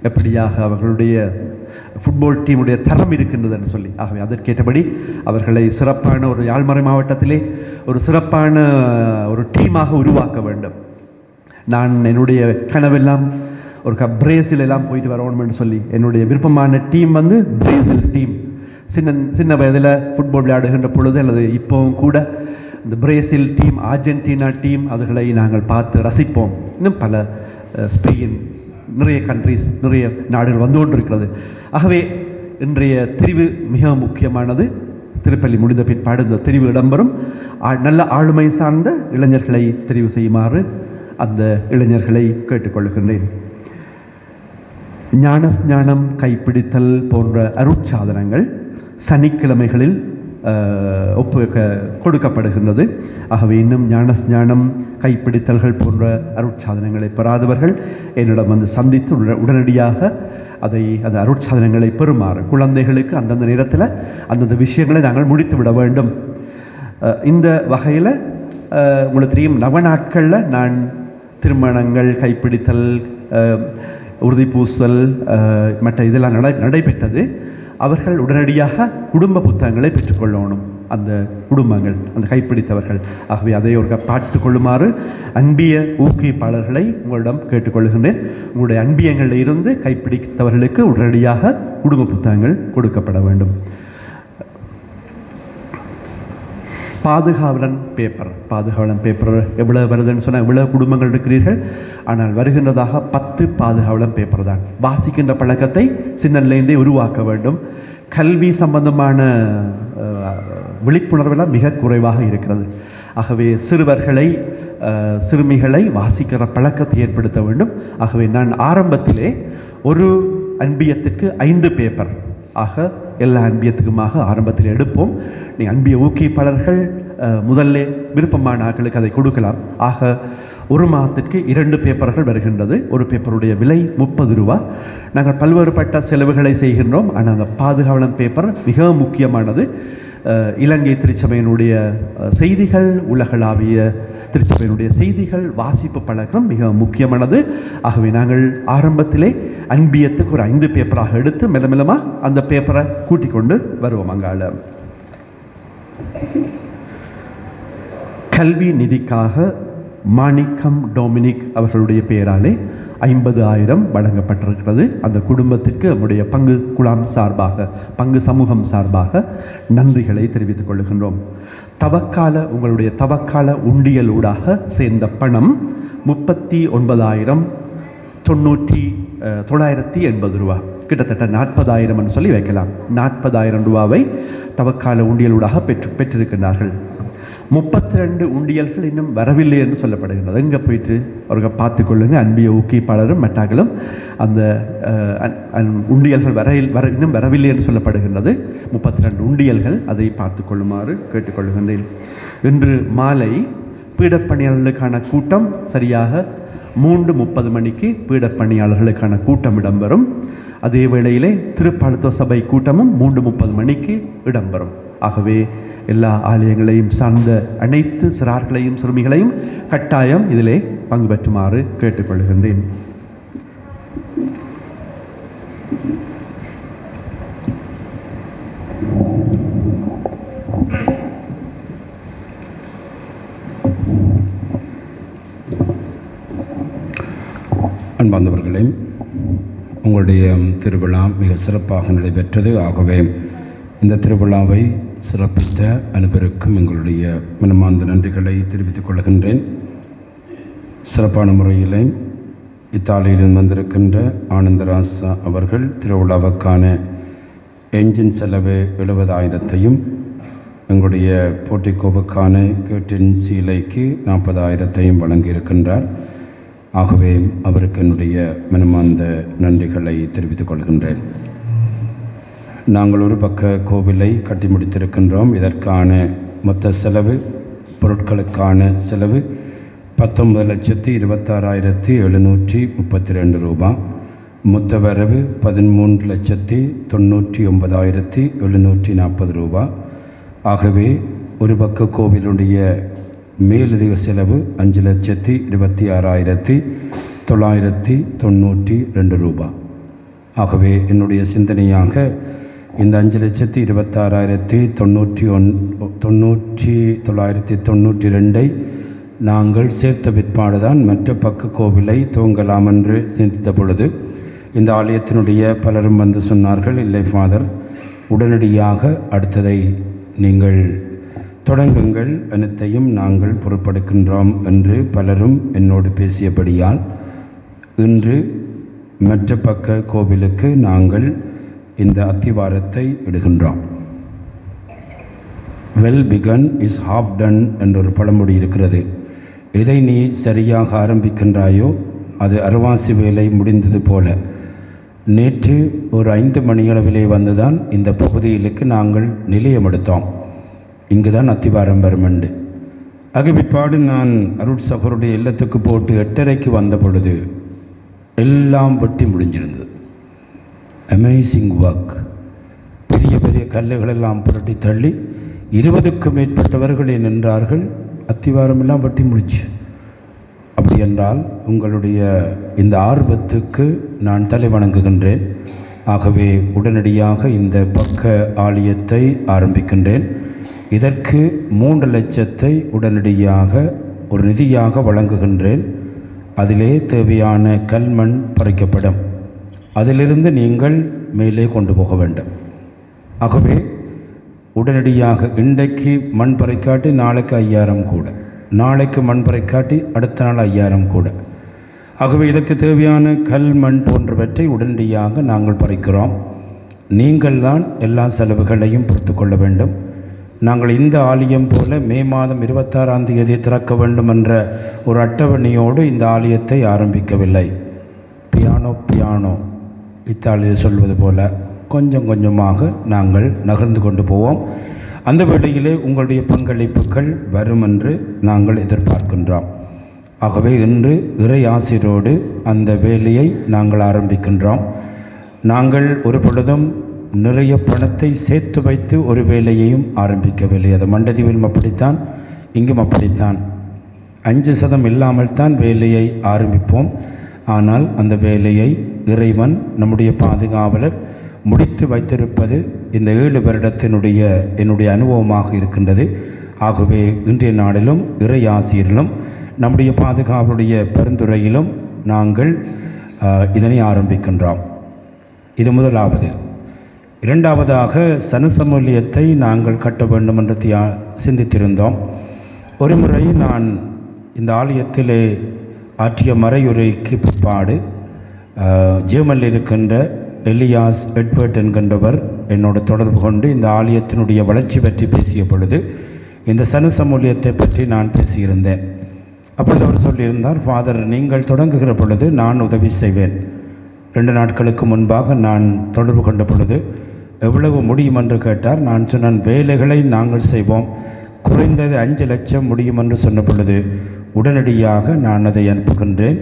S1: எப்படியாக அவர்களுடைய ஃபுட்பால் டீமுடைய தரம் இருக்கின்றது என்று சொல்லி. ஆகவே அதற்கேற்றபடி அவர்களை சிறப்பான ஒரு யாழ்மறை மாவட்டத்திலே ஒரு சிறப்பான ஒரு டீமாக உருவாக்க வேண்டும். நான் என்னுடைய கனவெல்லாம் ஒரு பிரேசில் எல்லாம் போயிட்டு வரணும் என்று சொல்லி என்னுடைய விருப்பமான டீம் பிரேசில் டீம். சின்ன வயதில் ஃபுட்பால் விளையாடுகின்ற பொழுது அல்லது இப்போவும் கூட இந்த பிரேசில் டீம், அர்ஜென்டினா டீம் அதுகளை நாங்கள் பார்த்து ரசிப்போம். இன்னும் பல ஸ்பெயின், நிறைய கண்ட்ரிஸ், நிறைய நாடுகள் வந்து கொண்டிருக்கிறது. ஆகவே இன்றைய தெரிவு மிக முக்கியமானது. திருப்பலி முடிந்த பிற்பாடு இந்த தெரிவு இடம்பெறும். நல்ல ஆளுமை சார்ந்த இளைஞர்களை தெரிவு செய்யுமாறு அந்த இளைஞர்களை கேட்டுக்கொள்கின்றேன். ஞானம் கைப்பிடித்தல் போன்ற அருட்சாதனங்கள் சனிக்கிழமைகளில் கொடுக்கப்படுகின்றது. ஆகவே இன்னும் ஞானம் கைப்பிடித்தல்கள் போன்ற அருட்சாதனங்களை பெறாதவர்கள் என்னிடம் சந்தித்து உடனடியாக அந்த அருட்சாதனங்களை பெறுமாறு குழந்தைகளுக்கு அந்தந்த நேரத்தில் அந்தந்த விஷயங்களை நாங்கள் முடித்து விட வேண்டும். இந்த வகையில் உங்களுக்கு தெரியும், நவநாட்களில் நான் திருமணங்கள், கைப்பிடித்தல், உறுதிப்பூசல் மற்ற இதெல்லாம் நடைபெற்றது. அவர்கள் உடனடியாக குடும்ப புத்தகங்களை பெற்றுக்கொள்ளணும். அந்த குடும்பங்கள், அந்த கைப்பிடித்தவர்கள். ஆகவே அதை ஒரு பார்த்து கொள்ளுமாறு அன்பிய ஊக்குவிப்பாளர்களை உங்களிடம் கேட்டுக்கொள்கின்றேன். உங்களுடைய அன்பியங்களில் இருந்து கைப்பிடித்தவர்களுக்கு உடனடியாக குடும்ப புத்தகங்கள் கொடுக்கப்பட வேண்டும். பாதுகாவலன் பேப்பர் எவ்வளோ வருதுன்னு சொன்னால் எவ்வளோ குடும்பங்கள் இருக்கிறீர்கள். ஆனால் வருகின்றதாக 10 பாதுகாவலன் பேப்பர் தான். வாசிக்கின்ற பழக்கத்தை சின்னலேருந்தே உருவாக்க வேண்டும். கல்வி சம்பந்தமான விழிப்புணர்வெல்லாம் மிக குறைவாக இருக்கிறது. ஆகவே சிறுமிகளை வாசிக்கிற பழக்கத்தை ஏற்படுத்த வேண்டும். ஆகவே நான் ஆரம்பத்திலே ஒரு அன்பியத்திற்கு 5 பேப்பர் ஆக எல்லா அன்பியத்துக்குமாக ஆரம்பத்தில் எடுப்போம். நீங்கள் அன்பிய ஊக்குவிப்பாளர்கள் முதல்ல விருப்பமான ஆட்களுக்கு அதை கொடுக்கலாம். ஆக ஒரு மாதத்திற்கு 2 பேப்பர்கள் வருகின்றது. ஒரு பேப்பருடைய விலை 30 ரூபா. நாங்கள் பல்வேறுபட்ட செலவுகளை செய்கின்றோம். ஆனால் அந்த பாதுகாவலன் பேப்பர் மிக முக்கியமானது. இலங்கை திருச்சபையினுடைய செய்திகள், உலகளாவிய திருச்சபையினுடைய செய்திகள், வாசிப்பு பழக்கம் மிக முக்கியமானது. ஆகவே நாங்கள் ஆரம்பத்திலே அன்பியத்துக்கு ஒரு 5 பேப்பராக எடுத்து மெல்லமாக அந்த பேப்பரை கூட்டிக் கொண்டு வருவோம். அங்கால கல்வி நிதிக்காக மாணிக்கம் டொமினிக் அவர்களுடைய பெயராலே 50,000 வழங்கப்பட்டிருக்கிறது. அந்த குடும்பத்திற்கு நம்முடைய பங்கு சமூகம் சார்பாக நன்றிகளை தெரிவித்துக் கொள்கின்றோம். உங்களுடைய தவக்கால உண்டியலூடாக சேர்ந்த பணம் 39,980 ரூபா, கிட்டத்தட்ட 40,000 என்று சொல்லி வைக்கலாம். 40,000 ரூபாவை தவக்கால உண்டியலூடாக பெற்றிருக்கிறார்கள். 32 உண்டியல்கள் இன்னும் வரவில்லை என்று சொல்லப்படுகின்றது. எங்கே போயிட்டு அவர்கள் பார்த்து கொள்ளுங்க. அன்பிய ஊக்குவிப்பாளரும் மற்றார்களும் அந்த உண்டியல்கள் இன்னும் வரவில்லை என்று சொல்லப்படுகின்றது. 32 உண்டியல்கள், அதை பார்த்து கொள்ளுமாறு கேட்டுக்கொள்கின்றேன். இன்று மாலை பீடப்பணியாளர்களுக்கான கூட்டம் சரியாக 3:30 மணிக்கு பீடப்பணியாளர்களுக்கான கூட்டம் இடம்பெறும். அதே வேளையிலே திருப்பாழ்த்துவ சபை கூட்டமும் 3:30 மணிக்கு இடம்பெறும். ஆகவே எல்லா ஆலயங்களையும் சார்ந்த அனைத்து சிறார்களையும் சிறுமிகளையும் கட்டாயம் இதிலே பங்கு பெற்றுமாறு கேட்டுக்கொள்கின்றேன்.
S6: அன்பார்ந்தவர்களே, உங்களுடைய திருவிழா மிக சிறப்பாக நடைபெற்றது. ஆகவே இந்த திருவிழாவை சிறப்பித்த அனைவருக்கும் எங்களுடைய மனமார்ந்த நன்றிகளை தெரிவித்துக் கொள்கின்றேன். சிறப்பான முறையிலே இத்தாலியிலிருந்து வந்திருக்கின்ற ஆனந்தராசா அவர்கள் திருவிழாவுக்கான என்ஜின் செலவு 70,000ஐயும், எங்களுடைய போட்டிக்கோவுக்கான கேட்டின் சீலைக்கு 40,000ஐயும் வழங்கியிருக்கின்றார். ஆகவே அவருக்கு என்னுடைய மனமார்ந்த நன்றிகளை தெரிவித்துக் கொள்கின்றேன். நாங்கள் ஒரு பக்க கோவிலை கட்டி முடித்திருக்கின்றோம். இதற்கான மொத்த செலவு, பொருட்களுக்கான செலவு 19,26,732 ரூபா. மொத்த வரவு 13,99,740 ரூபா. ஆகவே ஒரு பக்க கோவிலுடைய மேலதிக செலவு 5,26,992 ரூபா. ஆகவே என்னுடைய சிந்தனையாக இந்த 5,26,992 நாங்கள் சேர்த்த பிற்பாடுதான் மற்ற பக்க கோவிலை துவங்கலாம் என்று சிந்தித்த பொழுது இந்த ஆலயத்தினுடைய பலரும் வந்து சொன்னார்கள், இல்லை ஃபாதர், உடனடியாக அடுத்ததை நீங்கள் தொடங்குங்கள், அனைத்தையும் நாங்கள் பொறுப்பெடுக்கின்றோம் என்று பலரும் என்னோடு பேசியபடியால் இன்று மற்ற பக்க கோவிலுக்கு நாங்கள் இந்த அத்திவாரத்தை இடுகின்றோம். Well begun is half done என்றொரு பழமொழி இருக்கிறது. எதை நீ சரியாக ஆரம்பிக்கின்றாயோ அது அரைவாசி வேலை முடிந்தது போல. நேற்று ஒரு 5 மணியளவிலே வந்துதான் இந்த பகுதியிலுக்கு நாங்கள் நிலையம் எடுத்தோம். இங்கு தான் அத்திவாரம் வருமெண்டு. அகவிப்பாடு நான் அருட்சகருடைய இல்லத்துக்கு போட்டு 8:30க்கு வந்த பொழுது எல்லாம் வெட்டி முடிஞ்சிருந்தது. Amazing work. பெரிய பெரிய கல்லுகளெல்லாம் புரட்டி தள்ளி 20க்கும் மேற்பட்டவர்களே நின்றார்கள். அத்திவாரம் எல்லாம் வெட்டி முடிச்சு. அப்படி என்றால் உங்களுடைய இந்த ஆர்வத்துக்கு நான் தலை வணங்குகின்றேன். ஆகவே உடனடியாக இந்த பக்க ஆலயத்தை ஆரம்பிக்கின்றேன். இதற்கு 3 லட்சத்தை உடனடியாக ஒரு நிதியாக வழங்குகின்றேன். அதிலே தேவையான கல்மண் பறிக்கப்படும். அதிலிருந்து நீங்கள் மேலே கொண்டு போக வேண்டும். ஆகவே உடனடியாக இன்றைக்கு மண் பறைக்காட்டி நாளைக்கு 5,000 கூட, நாளைக்கு மண் பறைக்காட்டி அடுத்த நாள் 5,000 கூட. ஆகவே இதற்கு தேவையான கல் மண் போன்றவற்றை உடனடியாக நாங்கள் பறிக்கிறோம். நீங்கள் தான் எல்லா செலவுகளையும் பொறுத்து கொள்ள வேண்டும். நாங்கள் இந்த ஆலயம் போல மே மாதம் 26ஆம் தேதி திறக்க வேண்டும் என்ற ஒரு அட்டவணையோடு இந்த ஆலயத்தை ஆரம்பிக்கவில்லை. பியானோ இத்தாலியில் சொல்வது போல கொஞ்சம் கொஞ்சமாக நாங்கள் நகர்ந்து கொண்டு போவோம். அந்த வேளையிலே உங்களுடைய பங்களிப்புகள் வரும் என்று நாங்கள் எதிர்பார்க்கின்றோம். ஆகவே இன்று இறை ஆசிரோடு அந்த வேலையை நாங்கள் ஆரம்பிக்கின்றோம். நாங்கள் ஒரு பொழுதும் நிறைய பணத்தை சேர்த்து வைத்து ஒரு வேலையையும் ஆரம்பிக்கவில்லை. அது மண்டதீவிலும் அப்படித்தான், இங்கும் அப்படித்தான். 5% இல்லாமல் தான் வேலையை ஆரம்பிப்போம். ஆனால் அந்த வேலையை இறைவன் நம்முடைய பாதுகாவலர் முடித்து வைத்திருப்பது இந்த 7 வருடத்தினுடைய என்னுடைய அனுபவமாக இருக்கின்றது. ஆகவே இன்றைய நாளிலும் இறை ஆசிரியரிலும் நம்முடைய பாதுகாவலுடைய பரிந்துரையிலும் நாங்கள் இதனை ஆரம்பிக்கின்றோம். இது முதலாவது. இரண்டாவதாக சனசமூலியத்தை நாங்கள் கட்ட வேண்டும் என்று சிந்தித்திருந்தோம். ஒரு முறை நான் இந்த ஆலயத்திலே ஆற்றிய மறையுரைக்கு பிற்பாடு ஜெர்மனில் இருக்கின்ற எலியாஸ் எட்வர்ட் என்கின்றவர் என்னோடு தொடர்பு கொண்டு இந்த ஆலயத்தினுடைய வளர்ச்சி பற்றி பேசிய பொழுது இந்த சனசமூலியத்தை பற்றி நான் பேசியிருந்தேன். அப்பொழுது அவர் சொல்லியிருந்தார், ஃபாதர், நீங்கள் தொடங்குகிற பொழுது நான் உதவி செய்வேன். 2 நாட்களுக்கு முன்பாக நான் தொடர்பு கொண்ட பொழுது எவ்வளவு முடியும் என்று கேட்டார். நான் சொன்னேன், வேலைகளை நாங்கள் செய்வோம், குறைந்தது 5 லட்சம் முடியும் என்று சொன்ன பொழுது உடனடியாக நான் அதை அனுப்புகின்றேன்.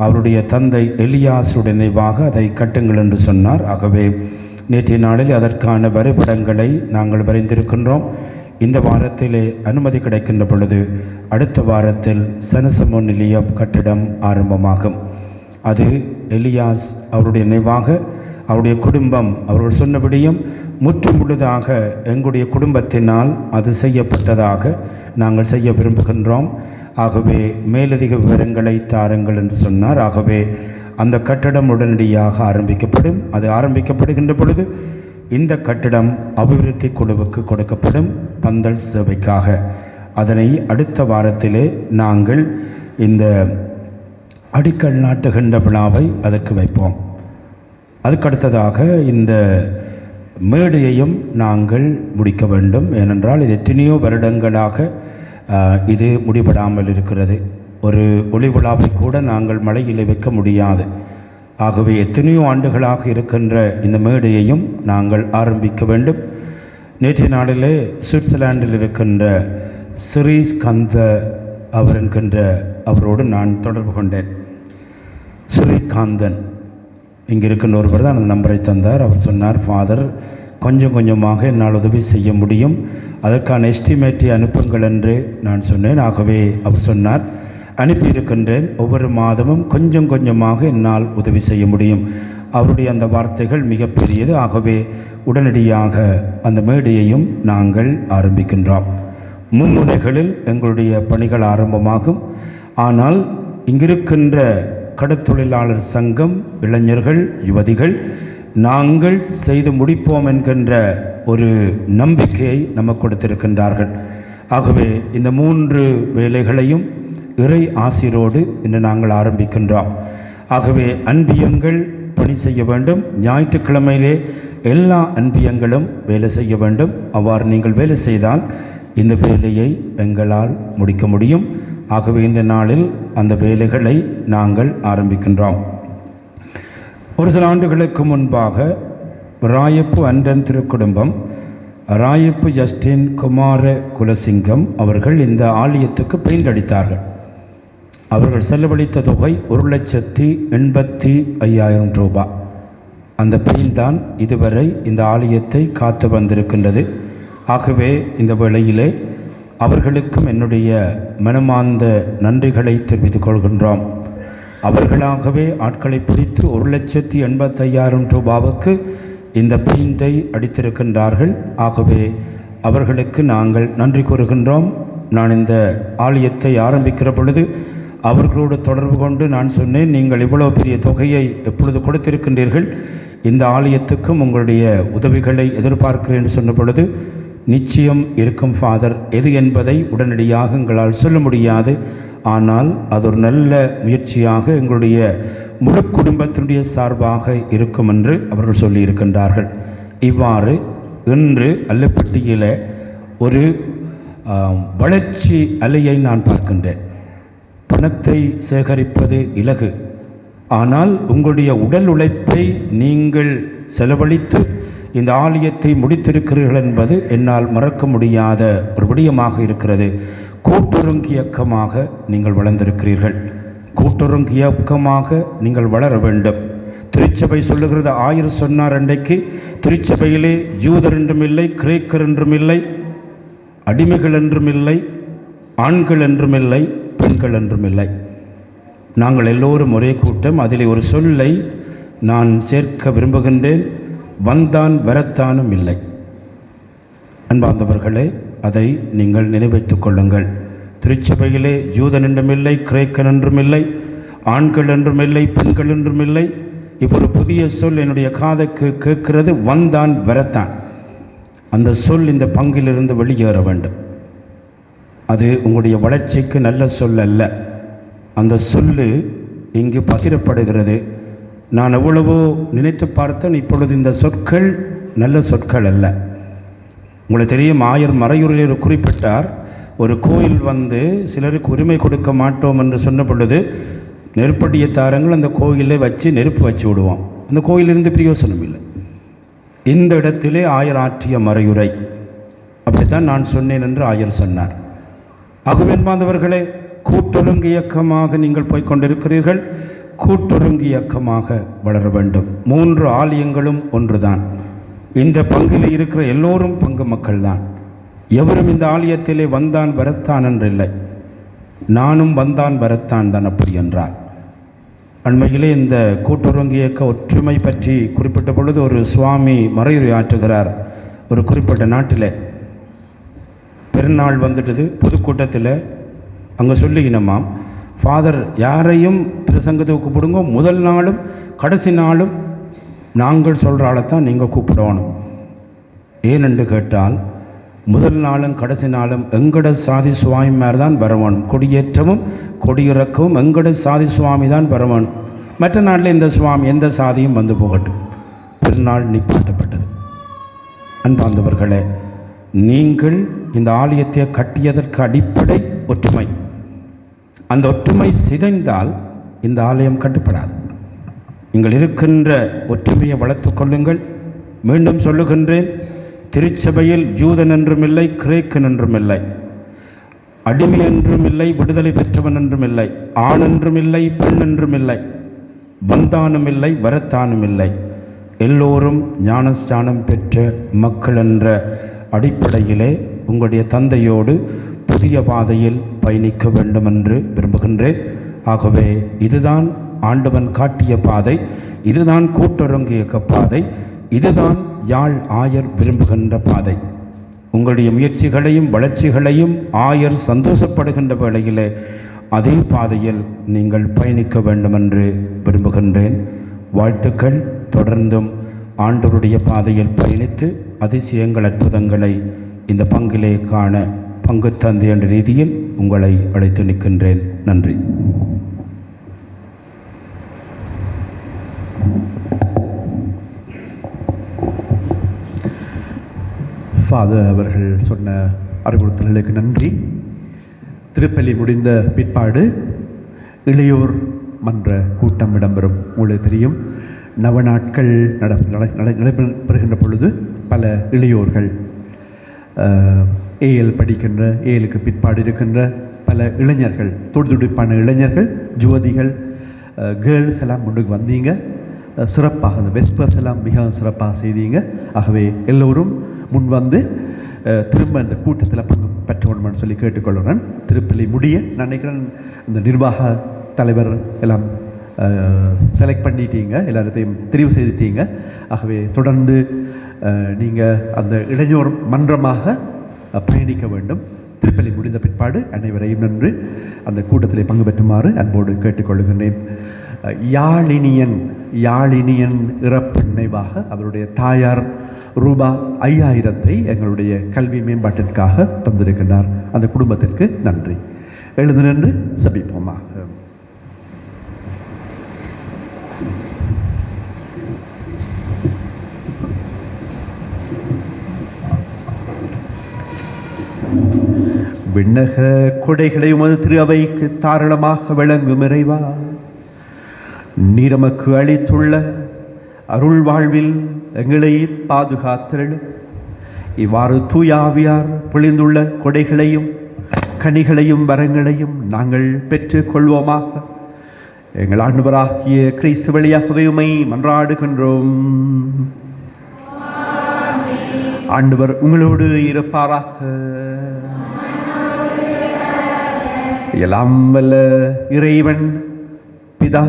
S6: அவருடைய தந்தை எலியாசுடைய நினைவாக அதை கட்டுங்கள் என்று சொன்னார். ஆகவே நேற்றைய நாளில் அதற்கான வரைபடங்களை நாங்கள் வரைந்திருக்கின்றோம். இந்த வாரத்திலே அனுமதி கிடைக்கின்ற பொழுது அடுத்த வாரத்தில் சனசமோ நிலையம் கட்டிடம் ஆரம்பமாகும். அது எலியாஸ் அவருடைய நினைவாக அவருடைய குடும்பம் அவர்கள் சொன்னபடியும் முற்று முழுதாக எங்களுடைய குடும்பத்தினால் அது செய்யப்பட்டதாக நாங்கள் செய்ய விரும்புகின்றோம். ஆகவே மேலதிக விவரங்களை தாருங்கள் என்று சொன்னார். ஆகவே அந்த கட்டடம் உடனடியாக ஆரம்பிக்கப்படும். அது ஆரம்பிக்கப்படுகின்ற பொழுது இந்த கட்டடம் அபிவிருத்தி குழுவுக்கு கொடுக்கப்படும் பந்தல் சேவைக்காக. அதனை அடுத்த வாரத்திலே நாங்கள் இந்த அடிக்கல் நாட்டுகின்ற விழாவை அதற்கு வைப்போம். அதுக்கடுத்ததாக இந்த மேடையையும் நாங்கள் முடிக்க வேண்டும். ஏனென்றால் இது எத்தனையோ வருடங்களாக இது முடிபடாமல் இருக்கிறது. ஒரு ஒளி விழாவை கூட நாங்கள் மழையிலே வைக்க முடியாது. ஆகவே எத்தனையோ ஆண்டுகளாக இருக்கின்ற இந்த மேடையையும் நாங்கள் ஆரம்பிக்க வேண்டும். நேற்றைய நாளிலே சுவிட்சர்லாண்டில் இருக்கின்ற ஸ்ரீஸ்கந்த அவரோடு நான் தொடர்பு கொண்டேன். ஸ்ரீகாந்தன் இங்கே இருக்கின்ற ஒருவர் தான் அந்த நம்பரை தந்தார். அவர் சொன்னார், ஃபாதர் கொஞ்சம் கொஞ்சமாக என்னால் உதவி செய்ய முடியும், அதற்கான எஸ்டிமேட்டை அனுப்புங்கள் என்று நான் சொன்னேன். ஆகவே அவர் சொன்னார், அனுப்பியிருக்கின்றேன், ஒவ்வொரு மாதமும் கொஞ்சம் கொஞ்சமாக என்னால் உதவி செய்ய முடியும். அவருடைய அந்த வார்த்தைகள் மிகப்பெரியது. ஆகவே உடனடியாக அந்த மேடையையும் நாங்கள் ஆரம்பிக்கின்றோம். மும்முனைகளில் எங்களுடைய பணிகள் ஆரம்பமாகும். ஆனால் இங்கிருக்கின்ற கடற்தொழிலாளர் சங்கம், இளைஞர்கள், யுவதிகள் நாங்கள் செய்து முடிப்போம் என்கின்ற ஒரு நம்பிக்கையை நமக்கு கொடுத்திருக்கின்றார்கள். ஆகவே இந்த 3 வேலைகளையும் இறை ஆசிரோடு இன்று நாங்கள் ஆரம்பிக்கின்றோம். ஆகவே அன்பியங்கள் பணி செய்ய வேண்டும். ஞாயிற்றுக்கிழமையிலே எல்லா அன்பியங்களும் வேலை செய்ய வேண்டும். அவ்வாறு நீங்கள் வேலை செய்தால் இந்த வேலையை எங்களால் முடிக்க முடியும். ஆகவே இந்த நாளில் அந்த வேலைகளை நாங்கள் ஆரம்பிக்கின்றோம். ஒரு சில ஆண்டுகளுக்கு முன்பாக ராயப்பு அன்றன் திருக்குடும்பம், ராயப்பு ஜஸ்டின் குமார குலசிங்கம் அவர்கள் இந்த ஆலயத்துக்கு பெயிண்ட் அடித்தார்கள். அவர்கள் செலவழித்த தொகை 1,85,000 ரூபாய். அந்த பெயிண்ட் தான் இதுவரை இந்த ஆலயத்தை காத்து வந்திருக்கின்றது. ஆகவே இந்த வேளையிலே அவர்களுக்கும் என்னுடைய மனமார்ந்த நன்றிகளை தெரிவித்துக் கொள்கின்றோம். அவர்களாகவே ஆட்களை பிடித்து 1,85,000 ரூபாவுக்கு இந்த பெயிண்டை அடித்திருக்கின்றார்கள். ஆகவே அவர்களுக்கு நாங்கள் நன்றி கூறுகின்றோம். நான் இந்த ஆலயத்தை ஆரம்பிக்கிற பொழுது அவர்களோடு தொடர்பு கொண்டு நான் சொன்னேன், நீங்கள் இவ்வளவு பெரிய தொகையை எப்பொழுது கொடுத்திருக்கின்றீர்கள், இந்த ஆலயத்துக்கும் உங்களுடைய உதவிகளை எதிர்பார்க்கிறேன் என்று சொன்ன பொழுது, நிச்சயம் இருக்கும் ஃபாதர், எது என்பதை உடனடியாக எங்களால் சொல்ல முடியாது, ஆனால் அது ஒரு நல்ல முயற்சியாக எங்களுடைய முழு குடும்பத்தினுடைய சார்பாக இருக்கும் என்று அவர்கள் சொல்லியிருக்கின்றார்கள். இவ்வாறு இன்று அல்லப்பட்டியில் ஒரு வளர்ச்சி அலையை நான் பார்க்கின்றேன். பணத்தை சேகரிப்பது இலகு, ஆனால் உங்களுடைய உடல் உழைப்பை நீங்கள் செலவழித்து இந்த ஆலயத்தை முடித்திருக்கிறீர்கள் என்பது என்னால் மறக்க முடியாத ஒரு விடயமாக இருக்கிறது. கூட்டுறங்கு இயக்கமாக நீங்கள் வளர்ந்திருக்கிறீர்கள். கூட்டுறங்கு இயக்கமாக நீங்கள் வளர வேண்டும். திருச்சபை சொல்லுகிறது, 1000 சொன்னார் அன்றைக்கு, திருச்சபையிலே யூதர் என்றும் இல்லை, கிரேக்கர் என்றும் இல்லை, அடிமைகள் என்றும் இல்லை, ஆண்கள் என்றும் இல்லை, பெண்கள் என்றும் இல்லை. நாங்கள் எல்லோரும் ஒரே கூட்டம். அதில் ஒரு சொல்லை நான் சேர்க்க விரும்புகின்றேன், வந்தான் வரத்தானும் இல்லை. அன்பார்ந்தவர்களே, அதை நீங்கள் நினைவைத்துக் கொள்ளுங்கள். திருச்சபையிலே யூதன் என்றும் இல்லை, கிரேக்கன் என்றும் இல்லை, ஆண்கள் என்றும் இல்லை, பெண்கள் என்றும் இல்லை. இப்போ ஒரு புதிய சொல் என்னுடைய காதுக்கு கேட்கிறது, வந்தான் வரத்தான். அந்த சொல் இந்த பங்கிலிருந்து வெளியேற வேண்டும். அது உங்களுடைய வளர்ச்சிக்கு நல்ல சொல் அல்ல. அந்த சொல்லு இங்கு பகிரப்படுகிறது. நான் எவ்வளவோ நினைத்து பார்த்தேன், இப்பொழுது இந்த சொற்கள் நல்ல சொற்கள் அல்ல. உங்களுக்கு தெரியும், ஆயர் மறையுறையில் குறிப்பிட்டார், ஒரு கோயில் சிலருக்கு உரிமை கொடுக்க மாட்டோம் என்று சொன்ன பொழுது நெருப்படிய தாரங்கள் அந்த கோயிலை வச்சு நெருப்பு வச்சு விடுவோம். அந்த கோயிலிருந்து பிரயோசனம் இல்லை. இந்த இடத்திலே ஆயர் ஆற்றிய மறையுறை அப்படித்தான் நான் சொன்னேன் என்று ஆயர் சொன்னார். அகுவென்பாந்தவர்களே, கூட்டுறங்கு இயக்கமாக நீங்கள் போய்கொண்டிருக்கிறீர்கள். கூட்டுறங்கு இயக்கமாக வளர வேண்டும். 3 ஆலயங்களும் ஒன்றுதான். இந்த பங்கில் இருக்கிற எல்லோரும் பங்கு மக்கள் தான். எவரும் இந்த ஆலயத்திலே வந்தான் வரத்தான் என்றில்லை. நானும் வந்தான் வரத்தான் தான் அப்படி என்றார். அண்மையிலே இந்த கூட்டுறங்கு இயக்க ஒற்றுமை பற்றி குறிப்பிட்ட பொழுது ஒரு சுவாமி மறையுரை ஆற்றுகிறார். ஒரு குறிப்பிட்ட நாட்டில் பெருநாள் வந்துட்டது, பொதுக்கூட்டத்தில் அங்கே சொல்லிக்கினமாம், ஃபாதர் யாரையும் பிரசங்கத்தை கூப்பிடுங்க, முதல் நாளும் கடைசி நாளும் நாங்கள் சொல்கிற ஆளைத்தான் நீங்கள் கூப்பிடணும். ஏனென்று கேட்டால் முதல் நாளும் கடைசி நாளும் எங்கட சாதி சுவாமிமார் தான் வரவேணும். கொடியேற்றமும் கொடியிறக்கவும் எங்கட சாதி சுவாமி தான் வரவேணும். மற்ற நாளில் இந்த சுவாமி எந்த சாதியும் வந்து போகட்டும். திருநாள் நிப்பாட்டப்பட்டது. அன்பார்ந்தவர்களே, நீங்கள் இந்த ஆலயத்தை கட்டியதற்கு அடிப்படை ஒற்றுமை. அந்த ஒற்றுமை சிதைந்தால் இந்த ஆலயம் கட்டுப்படாது. நீங்கள் இருக்கின்ற ஒற்றுமையை வளர்த்து கொள்ளுங்கள். மீண்டும் சொல்லுகின்றேன், திருச்சபையில் ஜூதன் என்றும் இல்லை, கிரேக்கன் என்றும் இல்லை, அடிமை என்றும் இல்லை, விடுதலை பெற்றவன் என்றும் இல்லை, ஆண் என்றும் இல்லை, பெண் என்றும் இல்லை, வந்தானும் இல்லை, வரத்தானும் இல்லை. எல்லோரும் ஞானஸ்தானம் பெற்ற மக்கள் என்ற அடிப்படையிலே உங்களுடைய தந்தையோடு புதிய பாதையில் பயணிக்க வேண்டும் என்று விரும்புகின்றேன். ஆகவே இதுதான் ஆண்டவன் காட்டிய பாதை, இதுதான் கூட்டுறங்கிய பாதை, இதுதான் யாழ் ஆயர் விரும்புகின்ற பாதை. உங்களுடைய முயற்சிகளையும் வளர்ச்சிகளையும் ஆயர் சந்தோஷப்படுகின்ற வேளையிலே அதே பாதையில் நீங்கள் பயணிக்க வேண்டும் என்று விரும்புகின்றேன். வாழ்த்துக்கள். தொடர்ந்தும் ஆண்டவருடைய பாதையில் பயணித்து அதிசயங்கள் அற்புதங்களை இந்த பங்கிலே காண பங்கு தந்தை என்ற ரீதியில் உங்களை அழைத்து நிற்கின்றேன். நன்றி.
S1: ஃபாதர் அவர்கள் சொன்ன அறிவுறுத்தல்களுக்கு நன்றி. திருப்பலி முடிந்த பிற்பாடு இளையோர் மன்ற கூட்டம் இடம்பெறும். உங்களுக்கு தெரியும், நவநாட்கள் நடைபெறுகின்ற பொழுது பல இளையோர்கள், ஏஎல் படிக்கின்ற, ஏஎலுக்கு பிற்பாடு இருக்கின்ற பல இளைஞர்கள், துடிதுடிப்பான இளைஞர்கள், ஜோதிகள், கேர்ள்ஸ் எல்லாம் முன்னுக்கு வந்தீங்க. சிறப்பாக அந்த வெஸ்பர்ஸ் எல்லாம் மிகவும் சிறப்பாக செய்தீங்க. ஆகவே எல்லோரும் முன் வந்து திரும்ப இந்த கூட்டத்தில் பங்கு பெற்றோணும்னு சொல்லி கேட்டுக்கொள்கிறேன். திருப்பலி முடிய நான் நினைக்கிறேன் இந்த நிர்வாக தலைவர் எல்லாம் செலக்ட் பண்ணிட்டீங்க, எல்லாத்தையும் தெரிவு செய்துட்டீங்க. ஆகவே தொடர்ந்து நீங்கள் அந்த இளைஞர் மன்றமாக பயணிக்க வேண்டும். திருப்பலி முடிந்த பிற்பாடு அனைவரையும் நின்று அந்த கூட்டத்திலே பங்கு பெற்றுமாறு அன்போடு கேட்டுக்கொள்கின்றேன். யாழினியன் இறப்பு நினைவாக அவருடைய தாயார் ரூபாய் 5000 எங்களுடைய கல்வி மேம்பாட்டிற்காக தந்திருக்கின்றார். அந்த குடும்பத்திற்கு நன்றி. எழுந்து நின்று சபிப்போமாக. விண்ணக கொடைகளை உமது திரு அவைக்கு தாராளமாக விளங்கும் இறைவா, நீரமக்கு அளித்துள்ள அருள் வாழ்வில் எங்களை பாதுகாத்திரளும். இவ்வாறு தூயாவியார் பொழிந்துள்ள கொடைகளையும் கனிகளையும் வரங்களையும் நாங்கள் பெற்றுக் கொள்வோமாக. எங்கள் ஆண்டவராகிய கிறிஸ்து வழியாகவே உம்மை மன்றாடுகின்றோம். ஆண்டவர் உங்களோடு இருப்பாராக. எல்லாம் வல்ல இறைவன் பிதா,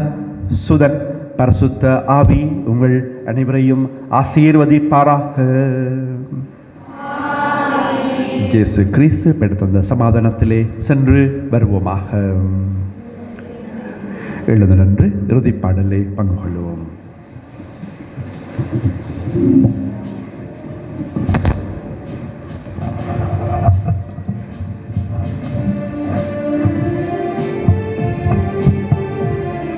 S1: சுதன், பரிசுத்த ஆவி உங்கள் அனைவரையும் ஆசீர்வதிப்பாராக. இயேசு கிறிஸ்து பெற்ற சமாதானத்திலே சென்று வருவோமாக. எழுந்து நின்று இறுதிப்பாடலை பங்கு கொள்வோம்.